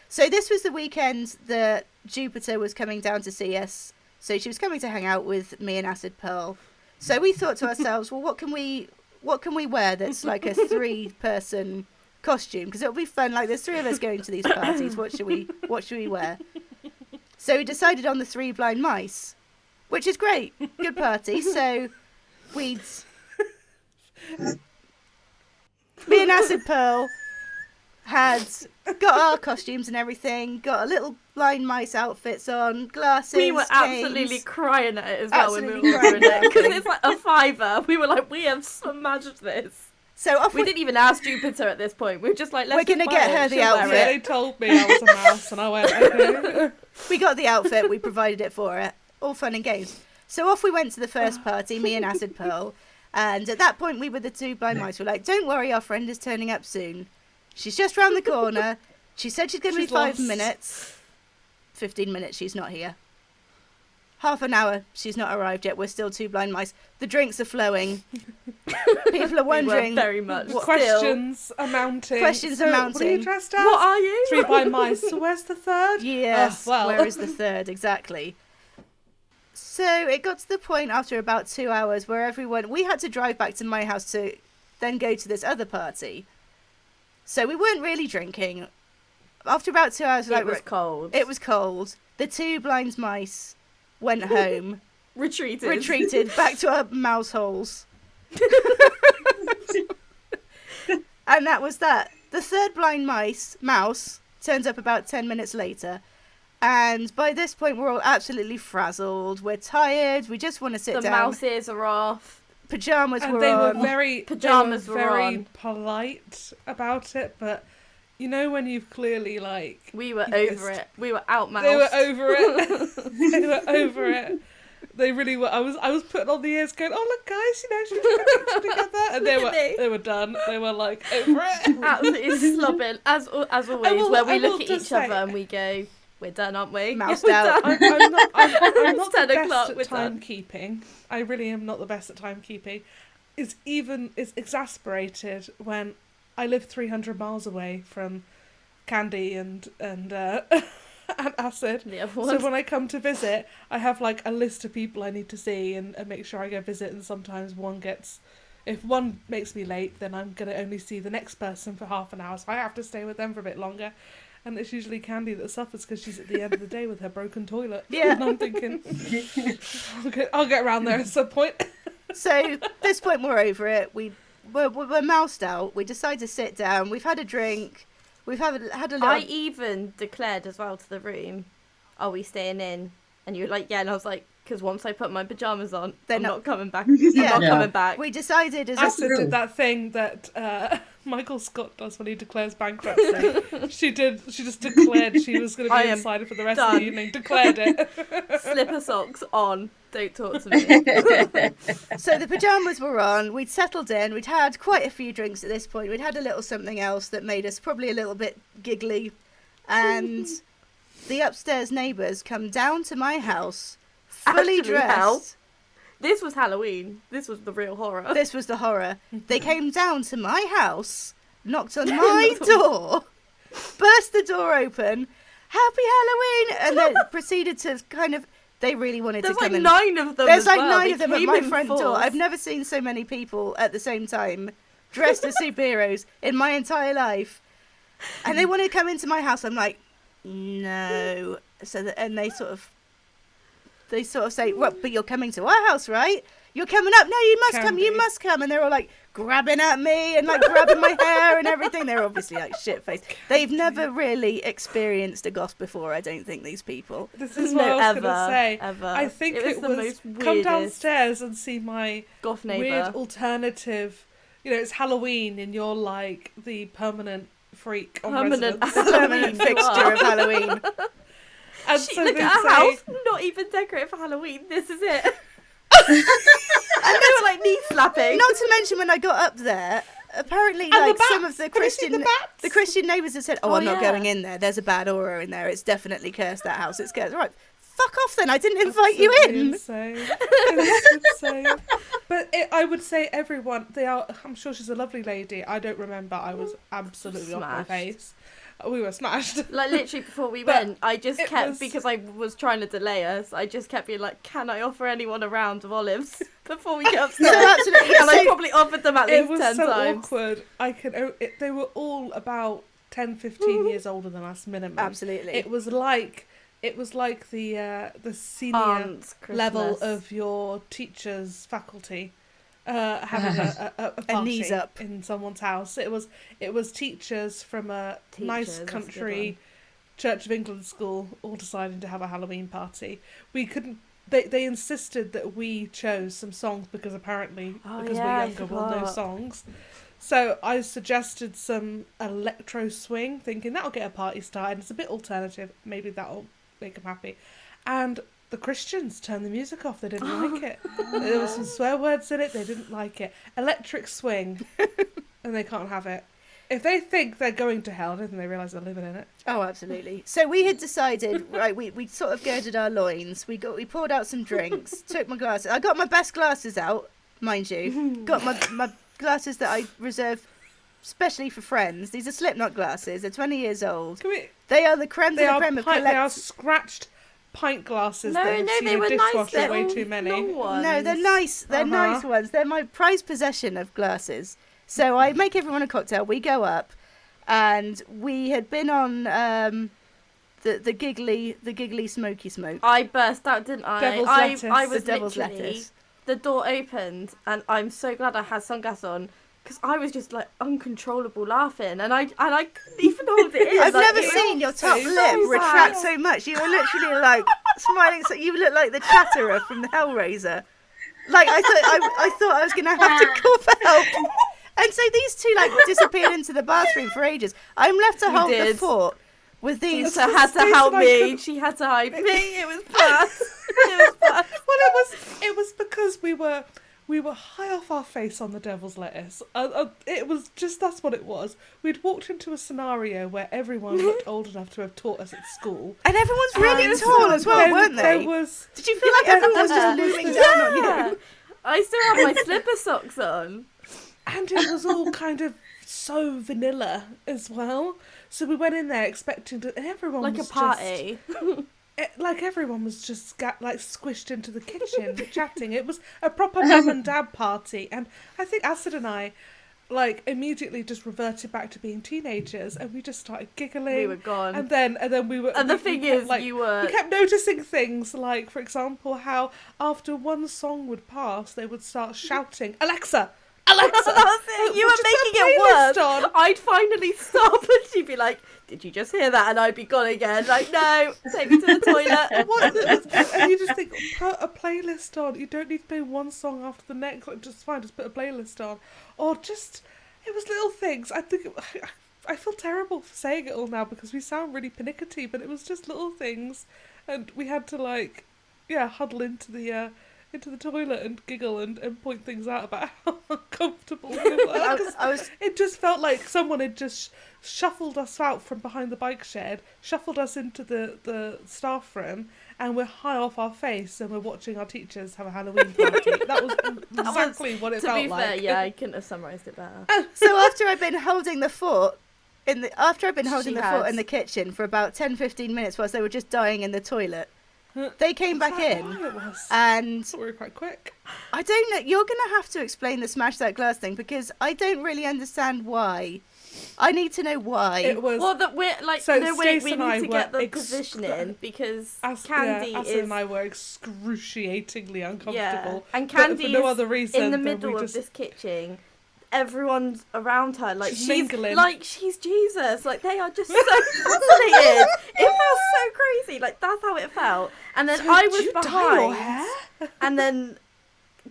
So this was the weekend that Jupiter was coming down to see us. So she was coming to hang out with me and AcidxPearl. So we thought to ourselves, well, what can we wear that's like a 3-person costume? Because it'll be fun. Like, there's 3 of us going to these parties. What should we wear? So we decided on the 3 blind mice, which is great. Good party. So me and AcidxPearl had got our costumes and everything, got a little blind mice outfits on, glasses, We were canes. absolutely crying at it as well when we Absolutely were ordering crying. it, because it's like a £5. We were like, we have smashed this. So off We didn't even ask Jupiter at this point. We were just like, let's We're gonna just buy get her it. the She'll wear outfit. it. They told me I was a mouse, and I went, okay. We got the outfit, we provided it for her. All fun and games. So off we went to the first party, me and AcidxPearl. And at that point, we were the 2 blind mice. We're like, don't worry, our friend is turning up soon. She's just round the corner. She said she's going to be She's 5 lost. minutes. 15 minutes, she's not here. Half an hour, she's not arrived yet. We're still 2 blind mice. The drinks are flowing. People are wondering. We were very much what- Questions are mounting. Questions are So, What are mounting. you dressed as? What are you? 3 blind mice. So where's the 3rd? Yes, Oh, well. where is the 3rd? Exactly. So it got to the point after about 2 hours where we had to drive back to my house to then go to this other party. So we weren't really drinking. After about 2 hours, It was cold. It was cold. The two blind mice went home. Retreated back to our mouse holes. And that was that. The third blind mouse turns up about 10 minutes later. And by this point, we're all absolutely frazzled. We're tired. We just want to sit down. The mouse ears are off. Pajamas and were they on. Were very, Pajamas they were were very on. polite about it, but you know when you've clearly We were over it. We were outmouthed. They were over it. They were over it. They really were. I was putting on the ears, going, "Oh look, guys, she's putting together," and they were done. They were like over it. Absolutely slobbing, as always. Where we look at each other and we go, "We're done, aren't we?" Moused We're out. done. I'm not the 10 best o'clock, we're at done. timekeeping. I really am not the best at timekeeping. It's exasperated when I live 300 miles away from Candy and and Acid. The other So ones. when I come to visit, I have like a list of people I need to see and make sure I go visit. And sometimes if one makes me late, then I'm gonna only see the next person for half an hour. So I have to stay with them for a bit longer. And it's usually Candy that suffers because she's at the end of the day with her broken toilet. Yeah. And I'm thinking, I'll get around there at some point. So at this point, we're over it. We're moused out. We decide to sit down. We've had a drink. We've had a little... I even declared as well to the room, "Are we staying in?" And you were like, "Yeah," and I was like, "Because once I put my pajamas on, I'm not coming back. Yeah. I'm not coming back." We decided as Acid did that thing that Michael Scott does when he declares bankruptcy. She just declared she was going to I be am insider for the rest of the done. evening. Declared it. Slipper socks on. Don't talk to me. So the pajamas were on. We'd settled in. We'd had quite a few drinks at this point. We'd had a little something else that made us probably a little bit giggly. And the upstairs neighbours come down to my house, fully Actually, dressed. Hal, this was Halloween. This was the real horror. This was the horror. They came down to my house, knocked on my door, burst the door open, "Happy Halloween!" and then proceeded to kind of... They really wanted There's to come like in. 9 of them. There's as like well. 9 They of them at came my in front door. force. I've never seen so many people at the same time dressed as superheroes in my entire life. And they wanted to come into my house. I'm like, no. And they sort of say, "Well, but you're coming to our house, right? You're coming up. No, you must come. You Candy. must come." And they're all like grabbing at me and like grabbing my hair and everything. They're obviously like shit faced. They've never really experienced a goth before, I don't think, these people. This is what I was going to say. Ever. I think it was the most come weirdest downstairs and see my goth neighbour. weird alternative. You know, it's Halloween and you're like the permanent freak on Permanent residence. The permanent fixture of Halloween. And Look they at our say, house, not even decorated for Halloween. This is it. And they were like knee slapping. Not to mention when I got up there, apparently And like the some bats. of the Have you seen Christian the Christian neighbours have said, "Oh, Oh, I'm not yeah. going in there. There's a bad aura in there. It's definitely cursed, that house. It's cursed." Right, fuck off then. I didn't invite you absolutely in. Insane. It's insane. But I would say everyone. They are. I'm sure she's a lovely lady. I don't remember. I was absolutely off my Smashed. face. We were smashed. Like literally before we But went, I just it kept was- because I was trying to delay us. I just kept being like, "Can I offer anyone a round of olives before we get So upstairs?" absolutely, And I so- probably offered them at It least was 10 so times. awkward. They were all about 10, 15 years older than us minimum. absolutely. It was like the senior Aunt's level Christmas. of your teacher's faculty having a party knees up. in someone's house. It was teachers from a Teachers, nice that's a good country Church of England school all deciding to have a Halloween party. We couldn't. They insisted that we chose some songs because apparently because yeah, we're I younger we'll know forgot. songs. So I suggested some electro swing, thinking that'll get a party started. It's a bit alternative. Maybe that'll make them happy. And the Christians turned the music off. They didn't like it. There were some swear words in it. They didn't like it. Electric swing. And they can't have it. If they think they're going to hell, I don't think they realise they're living in it. Oh, absolutely. So we had decided, right, we sort of girded our loins. We poured out some drinks, took my glasses. I got my best glasses out, mind you. Got my glasses that I reserve specially for friends. These are Slipknot glasses. They're 20 years old. Can we, They are the creme de they la are creme of they are collect. scratched pint glasses No, that have no, seen they a were nice. dishwasher They're way all too many. long ones. No, they're nice. They're nice ones. They're my prized possession of glasses. So I make everyone a cocktail. We go up, and we had been on the giggly smoky smoke. I burst out, didn't I? Devil's I lettuce. was The devil's literally, lettuce. the door opened, and I'm so glad I had sunglasses on, because I was just like uncontrollable laughing, and I couldn't even hold it in. I've like, never it seen was your top so lip sad. retract so much. You were literally like smiling. So you look like the Chatterer from the Hellraiser. Like I thought I was gonna have to call for help. And so these two like disappeared into the bathroom for ages. I'm left to We hold the did. fort with these. So had to Space help that I me. couldn't- She had to hide me. It was bad. It was bad. Well, it was because we were high off our face on the devil's lettuce. It was just, that's what it was. We'd walked into a scenario where everyone looked old enough to have taught us at school. And everyone's really And tall as well, Then weren't there they? was Did you feel like everyone was just looming down on Yeah. you? I still have my slipper socks on. And it was all kind of so vanilla as well. So we went in there expecting to, and everyone Like was a party. like everyone was just like squished into the kitchen chatting. It was a proper mum and dad party, and I think Acid and I like immediately just reverted back to being teenagers, and we just started giggling. We were gone. and then we were. And the we thing kept, is, like, you were... we kept noticing things like, for example, how after one song would pass, they would start shouting, "Alexa, Alexa!" That's it. You were Just put making a it playlist worse. on. I'd finally stop, and she'd be like, "Did you just hear that?" And I'd be gone again. Like, no, take me to the toilet. And you just think, put a playlist on. You don't need to play one song after the next. Like, just fine, just put a playlist on. Or just, it was little things. I think, I feel terrible for saying it all now because we sound really pernickety, but it was just little things. And we had to, like, huddle into the toilet and giggle and point things out about how uncomfortable we were. 'Cause it just felt like someone had just shuffled us out from behind the bike shed, shuffled us into the staff room, and we're high off our face and we're watching our teachers have a Halloween party. That was exactly what it To felt be like. fair, yeah, I couldn't have summarised it better. So after I'd been holding the fort in the kitchen for about 10-15 minutes whilst they were just dying in the toilet, they came back in. It was. And We were quite quick. I don't know. You're going to have to explain the smash that glass thing because I don't really understand why. I need to know why. It was. Well, that we're like, So no, wait, Stace we and I need to were get the positioning because Candy Acid is and I were excruciatingly uncomfortable. and but Candy for no is other reason in the than middle we of just... this kitchen. Everyone's around her, like She's she's mingling. like she's Jesus. Like they are just so fascinated. It felt so crazy. Like that's how it felt. And then So I did was you dye your behind, hair? and then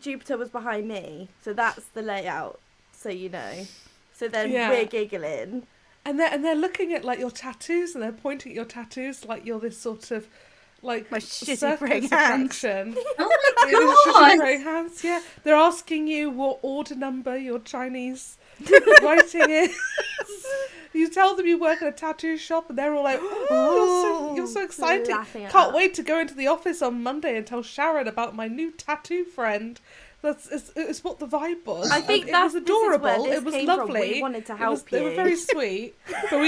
Jupiter was behind me. So that's the layout. So you know. So then Yeah. we're giggling. And they're looking at like your tattoos and they're pointing at your tattoos like you're this sort of like My shitty circus praying hands. attraction. Oh my It was just god! praying hands, yeah. They're asking you what order number your Chinese writing is. You tell them you work at a tattoo shop and they're all like, oh, you're so excited. Laughing at Can't us. wait to go into the office on Monday and tell Sharon about my new tattoo friend. It's what the vibe was. I think And that's it was adorable. This is where this It was came lovely. From. We wanted to help you. They were very sweet, but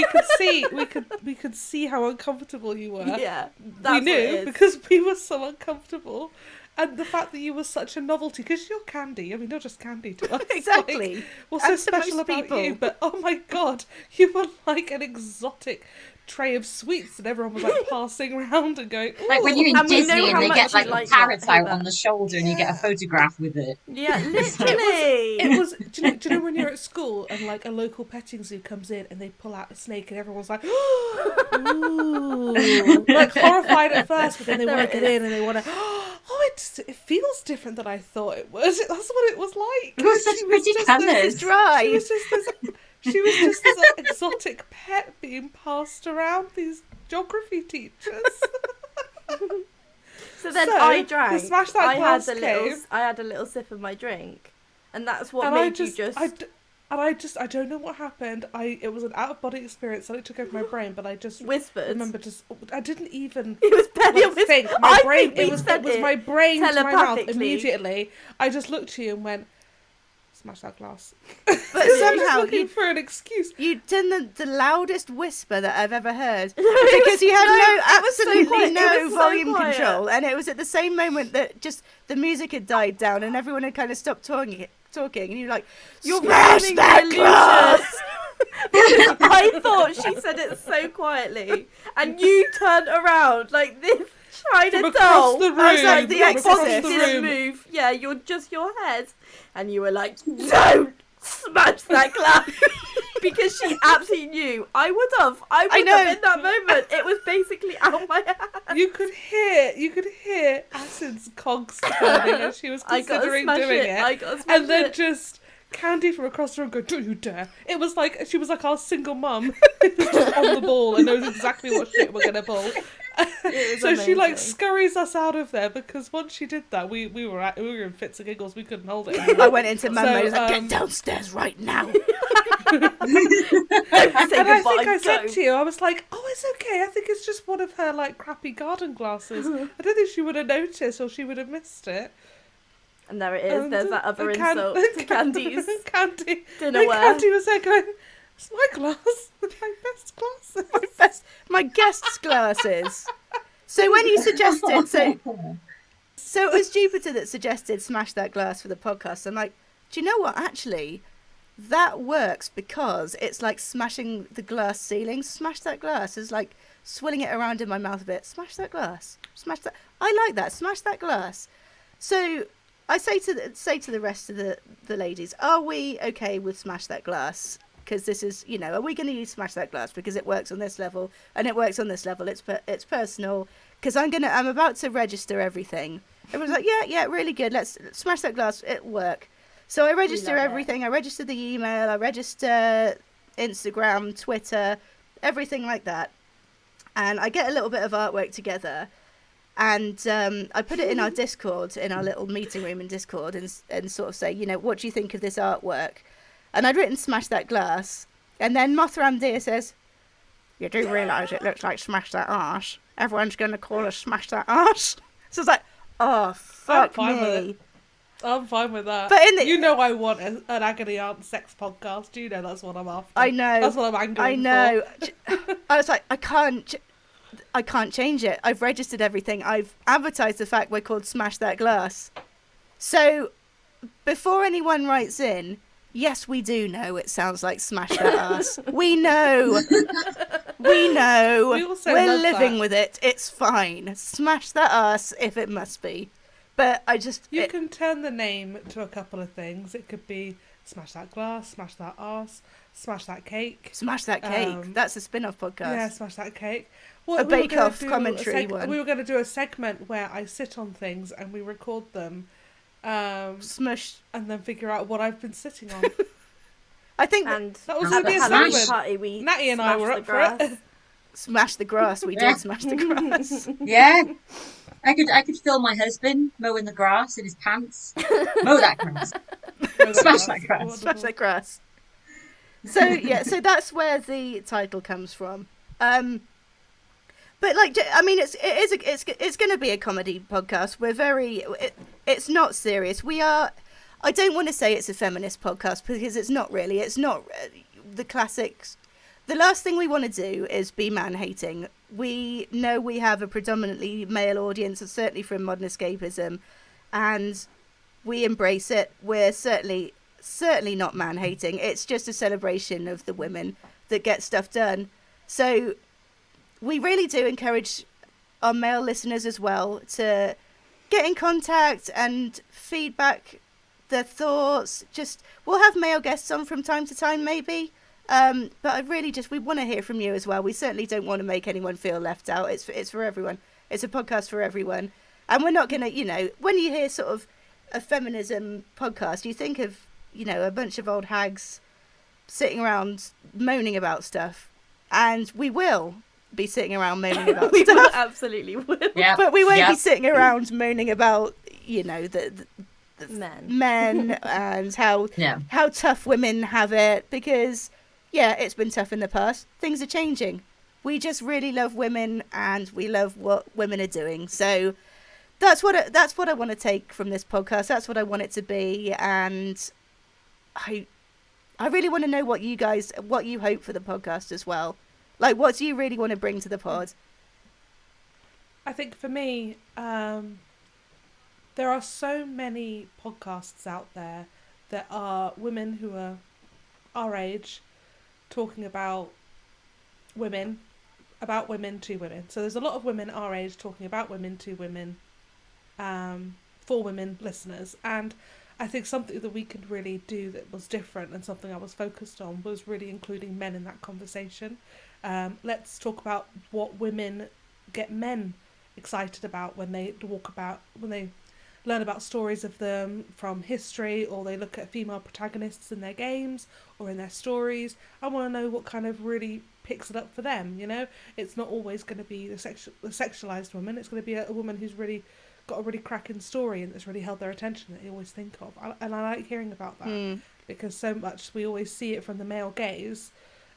we could see how uncomfortable you were. Yeah, We that's what knew it is. because we were so uncomfortable, and the fact that you were such a novelty because you're Candy. I mean, you're just Candy to us. Exactly. Like, what's so And to special most about people. you? But oh my god, you were like an exotic tray of sweets, and everyone was like passing around and going. Like when you're in And we know Disney how and they much get you like like a parrot that, out Ava. on the shoulder and you get a photograph with it. Yeah, literally. It was. Do you know when you're at school and like a local petting zoo comes in and they pull out a snake and everyone's like, ooh, like horrified at first, but then they There want to it get is. in and they want to. Oh, it feels different than I thought it was. That's what it was like. It was such She pretty just colours. this- Dry. She was just this exotic pet being passed around these geography teachers. So then So, I to drank. smash that I glass had cave. I had a little sip of my drink, and that's what And made you just. I don't know what happened. It was an out of body experience and it took over my brain, but I just whispered. remember I didn't even It was barely a like, whisper. think. My I brain think we it was said my brain to my mouth telepathically. immediately. I just looked at you and went, smash that glass. But somehow looking for an excuse. You'd done the loudest whisper that I've ever heard. Because you had absolutely no volume control. And it was at the same moment that just the music had died down and everyone had kind of stopped talking. And you're like, You're smash ruining that the glass! Because I thought she said it so quietly, and you turned around like this China From doll. across the room. I was like, the Your Exorcist. body didn't move. Yeah, you're just your head, and you were like, "Don't smash that glass," because she absolutely knew. I would have in that moment. It was basically out my hand. You could hear Acid's cogs turning as she was considering doing it. I gotta smash And then it. just Candy from across the room going, "Don't you dare!" It was like she was like our single mum, just on the ball and knows exactly what shit we're gonna pull. So she like scurries us out of there because once she did that, we were in fits and giggles. We couldn't hold it anymore. I went into Mum mode. I was like, um, get downstairs right now. And I think I said to you, I was like, "Oh, it's okay. I think it's just one of her like crappy garden glasses. I don't think she would have noticed or she would have missed it." And there it is. There's that other insult to Candy's Candy. dinnerware. Candy was there going, "It's my glass. My best glasses. My guest's glasses. So when you suggested, so it was Jupiter that suggested smash that glass for the podcast. I'm like, do you know what? Actually, that works because it's like smashing the glass ceiling. Smash that glass is like swilling it around in my mouth a bit. Smash that glass. Smash that. I like that. Smash that glass. So I say to the rest of the ladies, are we okay with smash that glass? Because this is, are we going to use smash that glass because it works on this level and it works on this level. It's personal. Because I'm about to register everything. Everyone's like, yeah, really good. Let's smash that glass. It'll work. So I register everything. I register the email. I register Instagram, Twitter, everything like that. And I get a little bit of artwork together. And I put it in our Discord, in our little meeting room in Discord, and sort of say, what do you think of this artwork? And I'd written smash that glass. And then Mothram Deer says, you do realise it looks like smash that arse. Everyone's going to call us smash that arse. So it's like, oh, fuck me. I'm fine with that. But I want an agony aunt sex podcast. You know that's what I'm after. I know. That's what I'm angry I know. I was like, I can't change it. I've registered everything. I've advertised the fact we're called Smash That Glass. So before anyone writes in, yes, we do know it sounds like Smash That Ass. We know. We're living with it. It's fine. Smash that ass if it must be. But You can turn the name to a couple of things. It could be Smash That Glass, Smash That Ass, Smash That Cake. Smash That Cake. That's a spin-off podcast. Yeah, Smash That Cake. A bake-off commentary one. We were going to do a segment where I sit on things and we record them. Smush. And then figure out what I've been sitting on. I think and that was going to be a segment. Party, Natty and I were up for it. Smash the grass. We did smash the grass. Yeah. I could film my husband mowing the grass in his pants. Mow that grass. Smash that grass. Smash that grass. So that's where the title comes from. But it's going to be a comedy podcast. It's not serious. I don't want to say it's a feminist podcast because it's not really. It's not the classics. The last thing we want to do is be man-hating. We know we have a predominantly male audience, certainly from Modern Escapism, and we embrace it. We're certainly not man-hating. It's just a celebration of the women that get stuff done. So we really do encourage our male listeners as well to get in contact and feedback their thoughts. We'll have male guests on from time to time, maybe. But we want to hear from you as well. We certainly don't want to make anyone feel left out. It's for everyone. It's a podcast for everyone. And we're not going to, when you hear sort of a feminism podcast, you think of, a bunch of old hags sitting around moaning about stuff. And we will be sitting around moaning about we stuff. will, absolutely will. Yep. But we won't be sitting around moaning about, the men and how tough women have it, because it's been tough in the past. Things are changing. We just really love women and we love what women are doing. So that's what I want to take from this podcast. That's what I want it to be. And I really want to know what you hope for the podcast as well. Like, what do you really want to bring to the pod? I think for me, there are so many podcasts out there that are women who are our age talking about women to women. So there's a lot of women our age talking about women to women, for women listeners. And I think something that we could really do that was different and something I was focused on was really including men in that conversation. Let's talk about what women get men excited about when they learn about stories of them from history, or they look at female protagonists in their games or in their stories. I want to know what kind of really picks it up for them, you know? It's not always going to be the sexualized woman. It's going to be a woman who's really got a really cracking story and that's really held their attention that they always think of. And I like hearing about that because so much we always see it from the male gaze.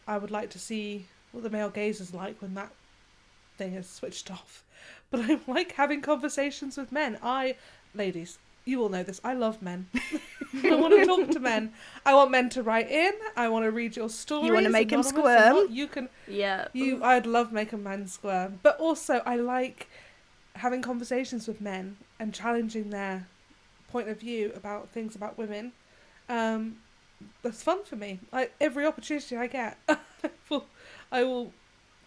I would like to see what the male gaze is like when that thing is switched off. But I like having conversations with men. Ladies, you all know this. I love men. I want to talk to men. I want men to write in. I want to read your stories. You want to make them squirm. You can. Yeah. I'd love making men squirm. But also, I like having conversations with men and challenging their point of view about things about women. That's fun for me. Every opportunity I get, I will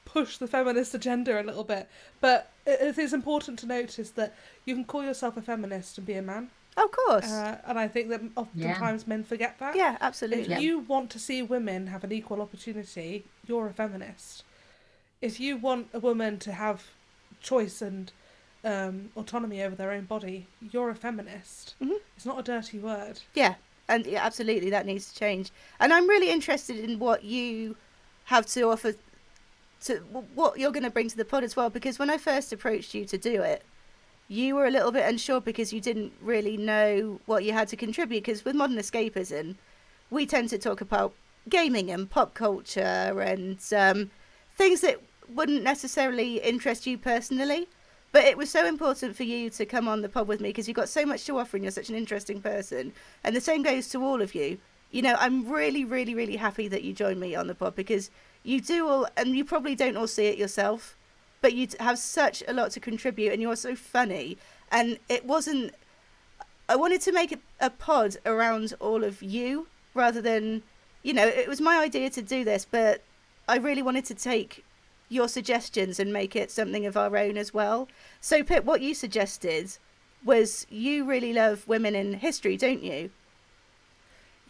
push the feminist agenda a little bit. But it is important to notice that you can call yourself a feminist and be a man. Of course. And I think that oftentimes men forget that. Yeah, absolutely. If you want to see women have an equal opportunity, you're a feminist. If you want a woman to have choice and autonomy over their own body, you're a feminist. Mm-hmm. It's not a dirty word. Yeah, and yeah, absolutely, that needs to change. And I'm really interested in what you have to offer, to what you're going to bring to the pod as well, because when I first approached you to do it, you were a little bit unsure because you didn't really know what you had to contribute, because with Modern Escapism, we tend to talk about gaming and pop culture and things that wouldn't necessarily interest you personally. But it was so important for you to come on the pod with me because you've got so much to offer and you're such an interesting person. And the same goes to all of you. You know, I'm really, really, really happy that you joined me on the pod because you do all, and you probably don't all see it yourself, but you have such a lot to contribute and you're so funny. And I wanted to make a pod around all of you rather than, you know, it was my idea to do this, but I really wanted to take your suggestions and make it something of our own as well. So Pip, what you suggested was you really love women in history, don't you?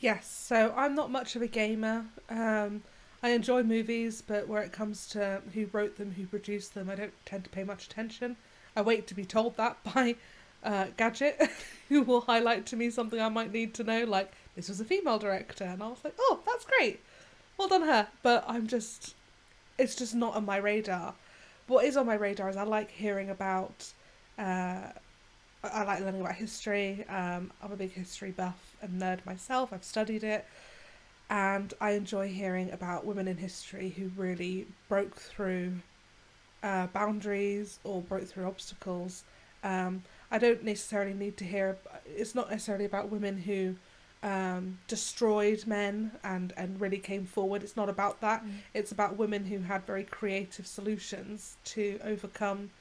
Yes, so I'm not much of a gamer. I enjoy movies, but where it comes to who wrote them, who produced them, I don't tend to pay much attention. I wait to be told that by Gadget, who will highlight to me something I might need to know, like, this was a female director, and I was like, oh, that's great. Well done her. But it's just not on my radar. What is on my radar is I like hearing about, I like learning about history. I'm a big history buff and nerd myself. I've studied it. And I enjoy hearing about women in history who really broke through boundaries or broke through obstacles. I don't necessarily need to hear, it's not necessarily about women who destroyed men and really came forward. It's not about that. It's about women who had very creative solutions to overcome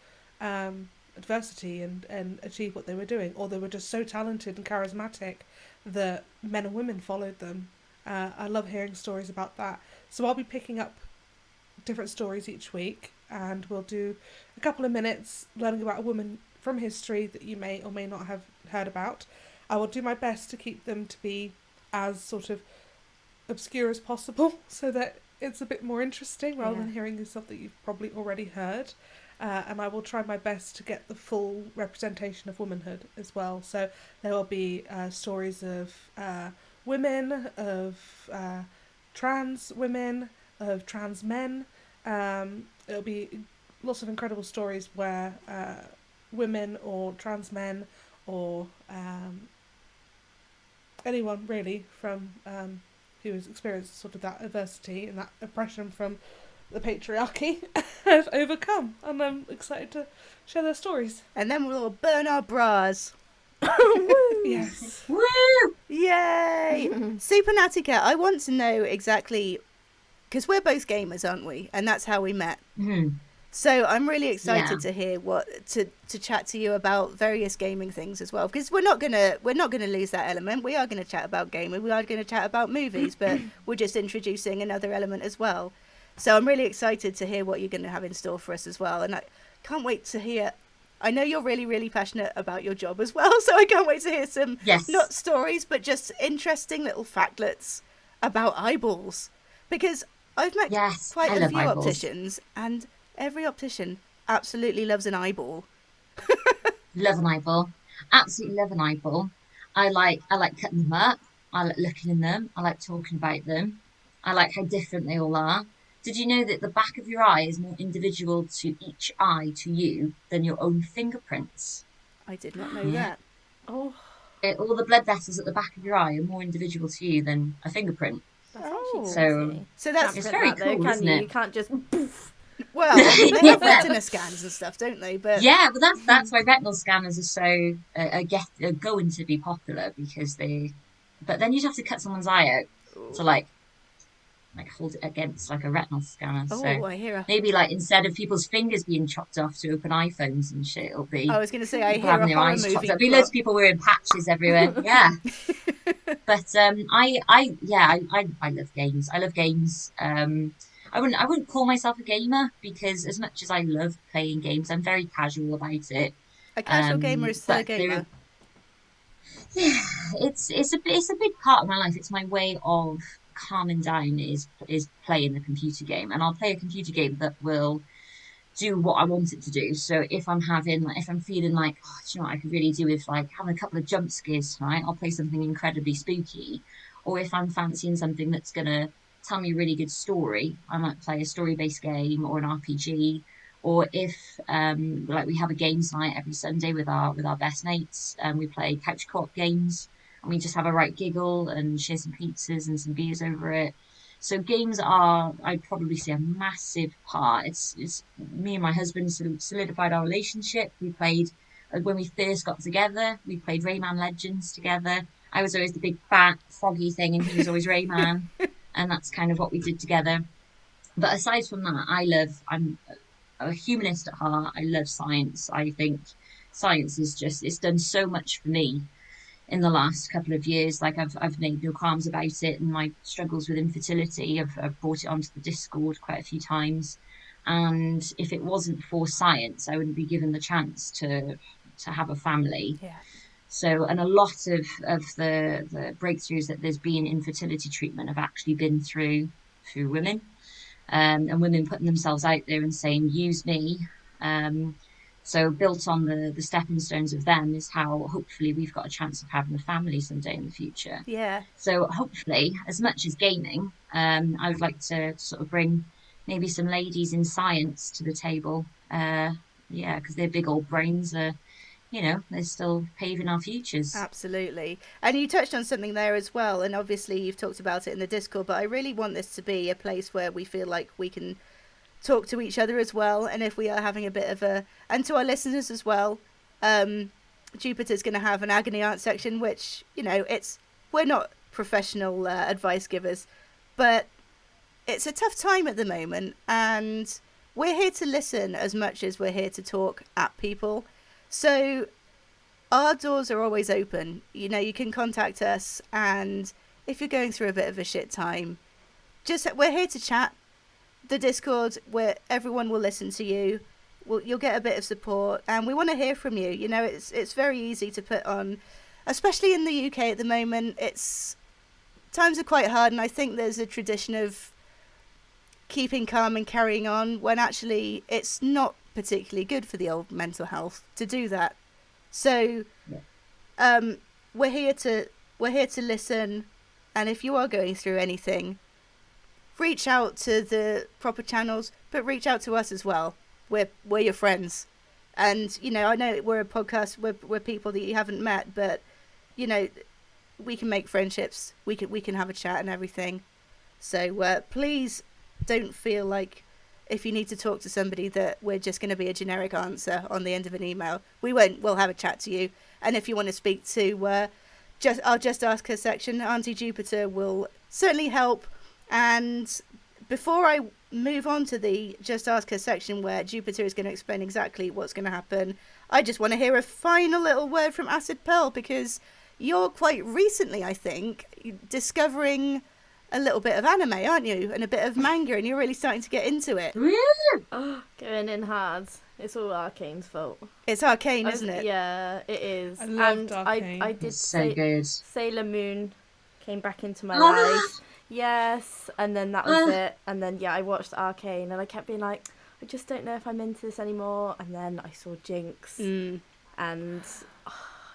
adversity and achieve what they were doing, or they were just so talented and charismatic that men and women followed them. I love hearing stories about that. So I'll be picking up different stories each week, and we'll do a couple of minutes learning about a woman from history that you may or may not have heard about. I will do my best to keep them to be as sort of obscure as possible so that it's a bit more interesting rather than hearing something you've probably already heard. And I will try my best to get the full representation of womanhood as well. So there will be stories of women, of trans women, of trans men. It'll be lots of incredible stories where women or trans men or anyone really from who has experienced sort of that adversity and that oppression from the patriarchy have overcome, and I'm excited to share their stories. And then we'll all burn our bras. Yes. Woo! Yay! SuperNattyCat, I want to know exactly, because we're both gamers, aren't we? And that's how we met. Hmm. So I'm really excited Yeah. to hear to chat to you about various gaming things as well, because we're not gonna lose that element. We are gonna chat about gaming, we are gonna chat about movies, but we're just introducing another element as well. So I'm really excited to hear what you're gonna have in store for us as well, and I can't wait to hear. I know you're really, really passionate about your job as well, so I can't wait to hear some, Yes. not stories, but just interesting little factlets about eyeballs. Because I've met Yes. quite I a love few eyeballs. opticians, and every optician absolutely loves an eyeball. Love an eyeball. Absolutely love an eyeball. I like cutting them up. I like looking in them. I like talking about them. I like how different they all are. Did you know that the back of your eye is more individual to each eye to you than your own fingerprints? I did not know Yeah. that. Oh, All the blood vessels at the back of your eye are more individual to you than a fingerprint. that's Oh. actually So crazy. So that's Can't it's print very that though, cool, can isn't you? it? You can't just poof. well, I mean, they have Yeah. retina scans and stuff, don't they? But Yeah, but that's why retinal scanners are so are going to be popular because they. But then you'd have to cut someone's eye out to like hold it against like a retinal scanner. oh, So I hear a. maybe like instead of people's fingers being chopped off to open iPhones and shit, it'll be I was going to say I people hear a having their horror eyes chopped movie off. There'll be loads plot. of people wearing patches everywhere. Yeah. But I love games. I love games. I wouldn't call myself a gamer because as much as I love playing games, I'm very casual about it. A casual gamer is still a But gamer. yeah, it's a big part of my life. It's my way of calming down is playing a computer game, and I'll play a computer game that will do what I want it to do. So if I'm feeling like, oh, do you know what I could really do with like having a couple of jump scares tonight, I'll play something incredibly spooky. Or if I'm fancying something that's gonna tell me a really good story, I might play a story-based game or an RPG. Or if like we have a games night every Sunday with our best mates, and we play couch co-op games, and we just have a right giggle and share some pizzas and some beers over it. So games are, I'd probably say, a massive part. It's me and my husband sort of solidified our relationship. We played when we first got together. We played Rayman Legends together. I was always the big fat froggy thing, and he was always Rayman, and that's kind of what we did together. But aside from that, I'm a humanist at heart. I love science. I think science is just it's done so much for me in the last couple of years. Like I've made no qualms about it, and my struggles with infertility. I've brought it onto the Discord quite a few times, and if it wasn't for science, I wouldn't be given the chance to have a family. Yeah. So, and a lot of the breakthroughs that there's been in fertility treatment have actually been through women, and women putting themselves out there and saying, "Use me." So built on the stepping stones of them is how hopefully we've got a chance of having a family someday in the future. Yeah. So hopefully, as much as gaming, I would like to sort of bring maybe some ladies in science to the table. Yeah, because their big old brains are, they're still paving our futures. Absolutely. And you touched on something there as well, and obviously you've talked about it in the Discord, but I really want this to be a place where we feel like we can talk to each other as well, and if we are having a bit of a, and to our listeners as well, Jupiter's going to have an agony aunt section, which, we're not professional advice givers, but it's a tough time at the moment, and we're here to listen as much as we're here to talk at people. So our doors are always open. You can contact us, and if you're going through a bit of a shit time, we're here to chat. The Discord, where everyone will listen to you, you'll get a bit of support, and we want to hear from you. It's very easy to put on, especially in the UK at the moment. Times are quite hard, and I think there's a tradition of keeping calm and carrying on when actually it's not particularly good for the old mental health to do that. So we're here to listen, and if you are going through anything, reach out to the proper channels, but reach out to us as well. We're your friends, and I know we're a podcast, we're people that you haven't met, but we can make friendships, we can have a chat and everything. So please don't feel like if you need to talk to somebody that we're just going to be a generic answer on the end of an email. We won't. We'll have a chat to you, And if you want to speak to our Just Ask Her section, Auntie Jupiter will certainly help. And before I move on to the Just Ask Her section where Jupiter is going to explain exactly what's going to happen, I just want to hear a final little word from AcidxPearl, because you're quite recently, I think, discovering a little bit of anime, aren't you? And a bit of manga, and you're really starting to get into it. Oh, going in hard. It's all Arcane's fault. It's Arcane, isn't it? Yeah, it is. I loved and Arcane. I did It's so good. Sailor Moon came back into my Ah! life. Yes, and then that was it. And then I watched Arcane, and I kept being like, I just don't know if I'm into this anymore. And then I saw Jinx, and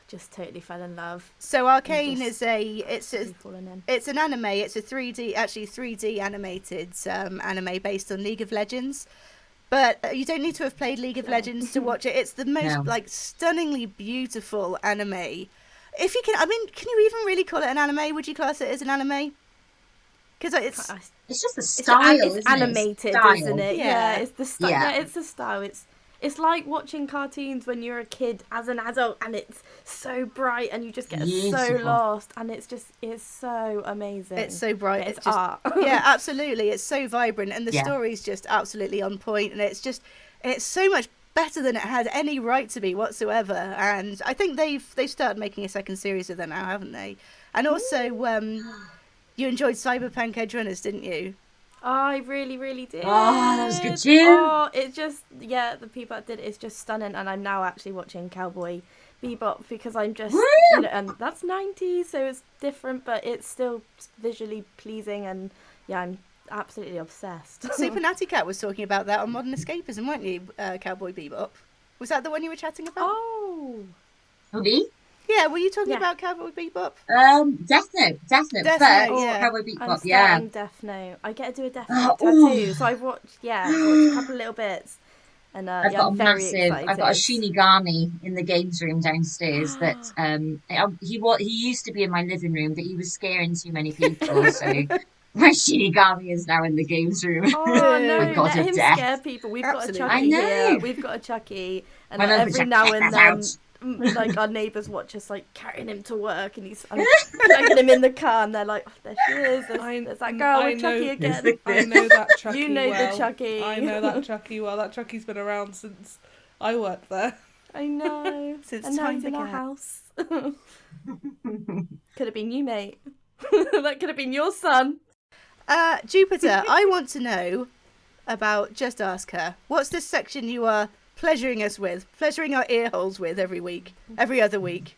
just totally fell in love. So Arcane is an anime. It's a 3D animated anime based on League of Legends. But you don't need to have played League of Legends to watch it. It's the most stunningly beautiful anime. If you can, can you even really call it an anime? Would you class it as an anime? Because it's just the style. It's animated, isn't it? Yeah, it's the style. Yeah, it's the style. It's like watching cartoons when you're a kid as an adult, and it's so bright, and you just get so lost, and it's so amazing. It's so bright. It's just art. Yeah, absolutely. It's so vibrant, and the story's just absolutely on point, and it's so much better than it had any right to be whatsoever. And I think they've started making a second series of that now, haven't they? And also, you enjoyed Cyberpunk Edge Runners, didn't you? I really, really did. Oh, that was good too. Oh, it just, the people that did it is just stunning. And I'm now actually watching Cowboy Bebop because I'm just, and that's 90s, so it's different, but it's still visually pleasing. And I'm absolutely obsessed. SuperNattyCat was talking about that on Modern Escapism, weren't you, Cowboy Bebop? Was that the one you were chatting about? Oh. Me? Yeah, were you talking about Cowboy Bebop? Death Note. Cowboy Bebop, I'm starting Death Note. I get to do a Death Note tattoo, so I've watched a couple of little bits. And I've got a Shinigami in the games room downstairs that he used to be in my living room, but he was scaring too many people, so my Shinigami is now in the games room. Oh no, let him scare people. We've got a Chucky here. We've got a Chucky, and every now and then like our neighbours watch us like carrying him to work, and I'm dragging him in the car, and they're like, oh, there she is, there's that girl with Chucky again. I know that Chucky. You know well. the Chucky. I know that Chucky well. That Chucky's been around since I worked there. I know. Since now he's in our house. Could have been you, mate. That could have been your son. Jupiter, I want to know about Just Ask Her. What's this section you are pleasuring our ear holes with every other week?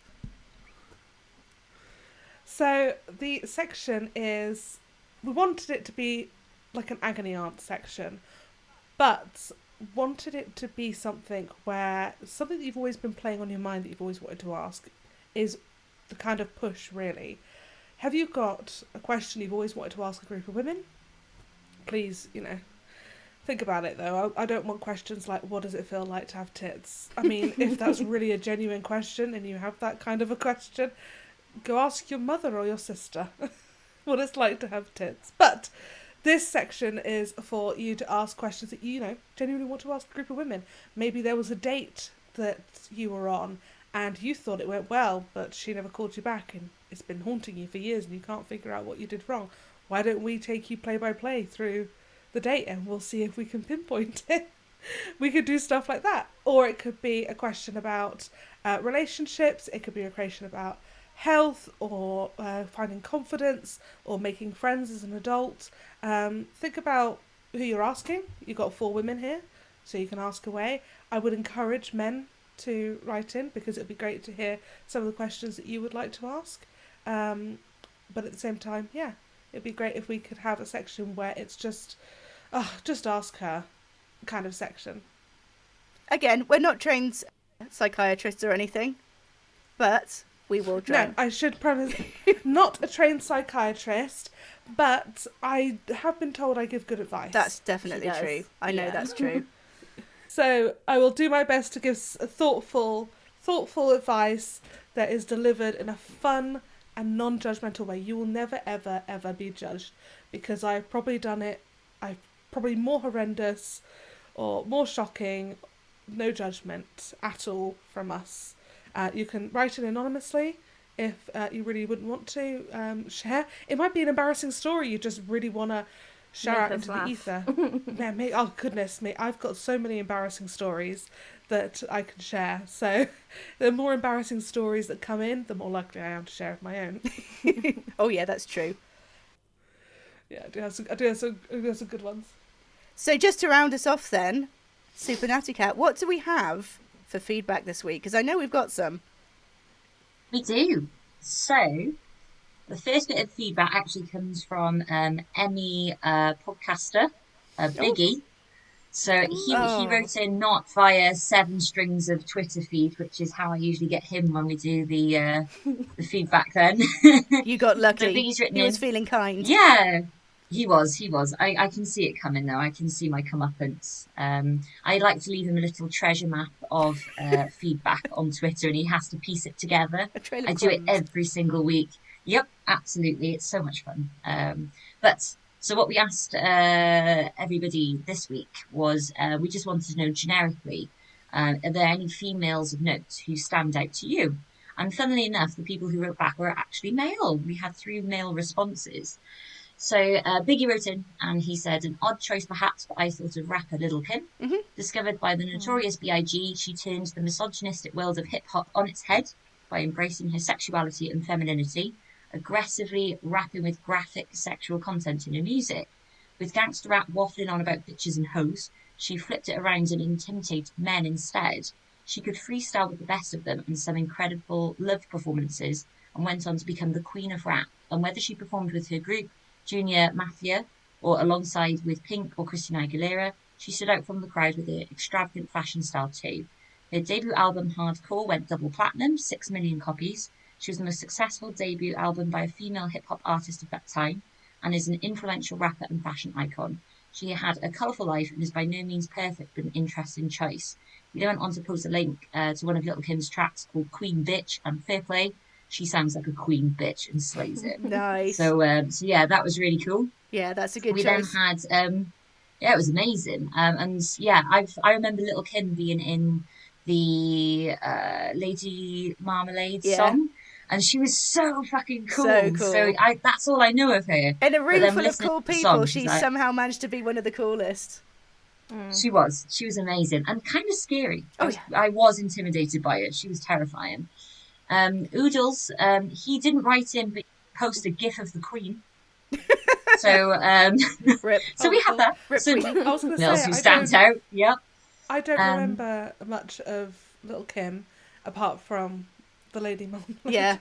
So the section is, we wanted it to be like an agony aunt section, but wanted it to be something that you've always been playing on your mind that you've always wanted to ask is the kind of push, really. Have you got a question you've always wanted to ask a group of women? Please, think about it, though. I don't want questions like, what does it feel like to have tits? I mean, if that's really a genuine question and you have that kind of a question, go ask your mother or your sister what it's like to have tits. But this section is for you to ask questions that you genuinely want to ask a group of women. Maybe there was a date that you were on and you thought it went well, but she never called you back and it's been haunting you for years and you can't figure out what you did wrong. Why don't we take you play by play through the date and we'll see if we can pinpoint it. We could do stuff like that. Or it could be a question about relationships. It could be a question about health or finding confidence or making friends as an adult. Think about who you're asking. You've got 4 women here, so you can ask away. I would encourage men to write in because it would be great to hear some of the questions that you would like to ask. But at the same time, it'd be great if we could have a section where it's just ask her kind of section. Again, we're not trained psychiatrists or anything, but we will try. No, I should preface, not a trained psychiatrist, but I have been told I give good advice. That's definitely true. I know that's true. So I will do my best to give thoughtful advice that is delivered in a fun and non-judgmental way. You will never, ever, ever be judged because I've probably done it. I've probably more horrendous or more shocking. No judgment at all from us. You can write it anonymously if you really wouldn't want to share. It might be an embarrassing story you just really want to shout out into the ether. Yeah, mate, oh goodness me, I've got so many embarrassing stories that I can share. So the more embarrassing stories that come in, the more likely I am to share of my own. Oh yeah, that's true. Yeah, I do have some good ones. So just to round us off then, SuperNattyCat, what do we have for feedback this week? Because I know we've got some. We do. So, the first bit of feedback actually comes from Emmy podcaster, Biggie. So he wrote in not via 7 strings of Twitter feed, which is how I usually get him when we do the feedback then. You got lucky. Biggie's written He was in, feeling kind. yeah, he was. I can see it coming though. I can see my comeuppance. I like to leave him a little treasure map of feedback on Twitter, and he has to piece it together. A trail of I do it crumbs. every single week. Yep, absolutely. It's so much fun. So what we asked everybody this week was we just wanted to know generically, are there any females of note who stand out to you? And funnily enough, the people who wrote back were actually male. We had 3 male responses. So Biggie wrote in and he said, an odd choice perhaps, but I thought of rapper Little Kim. Mm-hmm. Discovered by the notorious B.I.G., she turned the misogynistic world of hip-hop on its head by embracing her sexuality and femininity, aggressively rapping with graphic sexual content in her music. With gangster rap waffling on about bitches and hoes, she flipped it around and intimidated men instead. She could freestyle with the best of them in some incredible love performances and went on to become the queen of rap. And whether she performed with her group, Junior Mafia, or alongside with Pink or Christina Aguilera, she stood out from the crowd with her extravagant fashion style too. Her debut album, Hardcore, went double platinum, 6 million copies. She was the most successful debut album by a female hip-hop artist of that time and is an influential rapper and fashion icon. She had a colourful life and is by no means perfect, but an interesting choice. We then went on to post a link to one of Little Kim's tracks called Queen Bitch, and fair play, she sounds like a queen bitch and slays it. Nice. So yeah, that was really cool. Yeah, that's a good We choice. then had, yeah, it was amazing. And yeah, I remember Little Kim being in the Lady Marmalade song. And she was so fucking cool. So cool. That's all I know of her. In a room full of cool people, song, she like, somehow managed to be one of the coolest. She was amazing and kind of scary. Oh, I was intimidated by her. She was terrifying. Oodles, he didn't write in, but he posted a gif of the Queen. So, Rip. so we have that. Rip So, Queen. I was going to Nils say, who stands out. Yep. I don't remember much of Little Kim apart from the Lady Marmalade Yeah.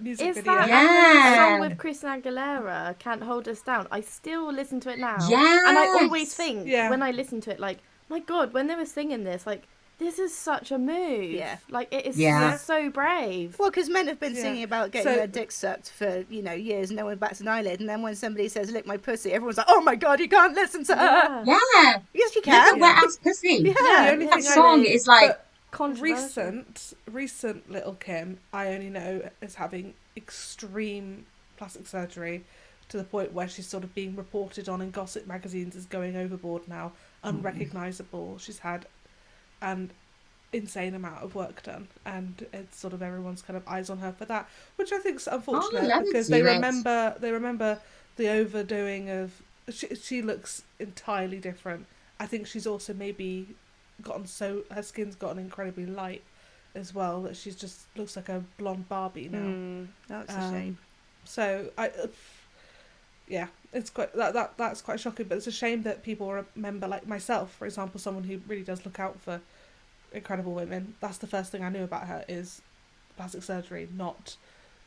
music Is video. that Yeah. the song with Christina Aguilera, Can't Hold Us Down? I still listen to it now. Yes. And I always think, Yeah. when I listen to it, like, my God, when they were singing this, like, this is such a move. Yeah. Like, it is Yeah. so brave. Well, because men have been Yeah. singing about getting So- their dick sucked for, years, no one bats an eyelid, and then when somebody says, lick my pussy, everyone's like, oh my God, you can't listen to her. Yeah. Yeah. Yes, you Look at can. wet ass pussy. Yeah. The only That thing I song know- is like, but Controversial. recent Little Kim, I only know is having extreme plastic surgery to the point where she's sort of being reported on in gossip magazines as going overboard now, unrecognisable. She's had an insane amount of work done, and it's sort of everyone's kind of eyes on her for that, which I think's unfortunate love because to they it. remember the overdoing of. She looks entirely different. I think she's also maybe her skin's gotten incredibly light as well, that she's just looks like a blonde Barbie now. That's a shame. So yeah, it's quite that's quite shocking. But it's a shame that people remember, like myself, for example, someone who really does look out for incredible women. That's the first thing I knew about her is plastic surgery, not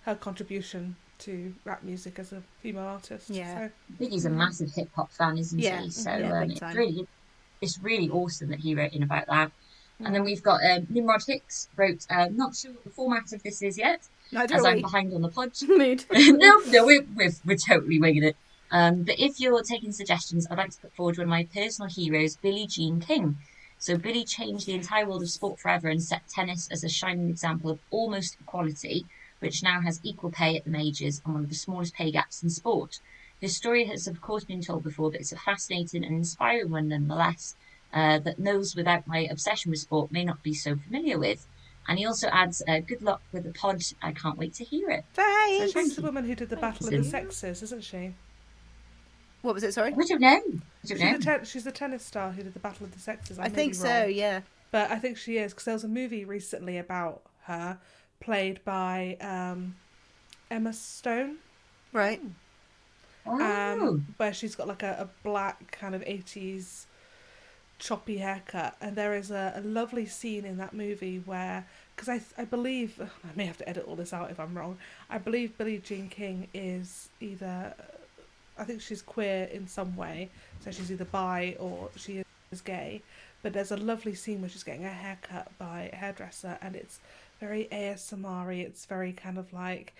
her contribution to rap music as a female artist. Yeah. So, Biggie's a massive hip hop fan, isn't Yeah. he? So Yeah, big time. it's really awesome that he wrote in about that. And then we've got Nimrod Hicks wrote, not sure what the format of this is yet, Neither as are I'm we. behind on the pod. Mood. no, we're totally winging it. But if you're taking suggestions, I'd like to put forward one of my personal heroes, Billie Jean King. So Billie changed the entire world of sport forever and set tennis as a shining example of almost equality, which now has equal pay at the majors and one of the smallest pay gaps in sport. This story has of course been told before, but it's a fascinating and inspiring one nonetheless, that those without my obsession with sport may not be so familiar with. And he also adds, good luck with the pod. I can't wait to hear it. Thanks. So she's Thank the you. woman who did the Thank Battle of you. the Sexes, isn't she? What was it? Sorry. I don't know. I don't know. She's the tennis star who did the Battle of the Sexes. I may think be so. wrong. Yeah. But I think she is, because there was a movie recently about her, played by Emma Stone, Right. Oh. where she's got like a black kind of 80s choppy haircut. And there is a lovely scene in that movie where, because I believe, I may have to edit all this out if I'm wrong, I believe Billie Jean King is either, I think she's queer in some way, so she's either bi or she is gay. But there's a lovely scene where she's getting her hair cut by a hairdresser, and it's very ASMR-y. It's very kind of like,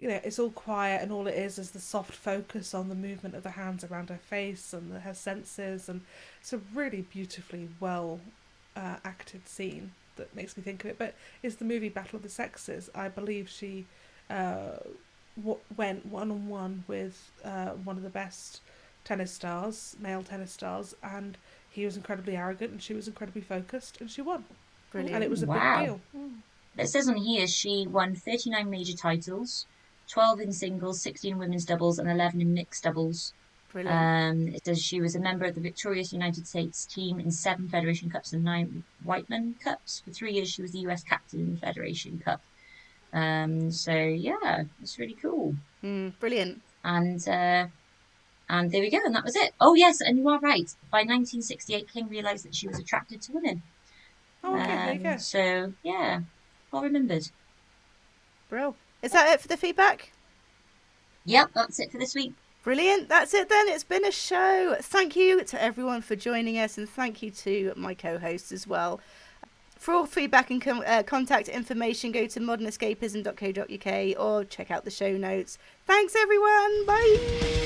it's all quiet, and all it is the soft focus on the movement of the hands around her face and her senses, and it's a really beautifully well acted scene that makes me think of it. But it's the movie Battle of the Sexes. I believe she went one-on-one with one of the best male tennis stars, and he was incredibly arrogant and she was incredibly focused, and she won. Brilliant. And it was a Wow. big deal. It says on here she won 39 major titles, 12 in singles, 16 in women's doubles, and 11 in mixed doubles. Brilliant. It says she was a member of the victorious United States team in 7 Federation Cups and 9 Whiteman Cups. For 3 years, she was the US captain in the Federation Cup. So yeah, it's really cool. Brilliant. And there we go, and that was it. Oh yes, and you are right. By 1968, King realised that she was attracted to women. Oh, okay, there you go. So yeah, well remembered. Bro. Is that it for the feedback? Yep, that's it for this week. Brilliant. That's it then. It's been a show. Thank you to everyone for joining us, and thank you to my co-hosts as well. For all feedback and contact information, go to modernescapism.co.uk or check out the show notes. Thanks, everyone. Bye.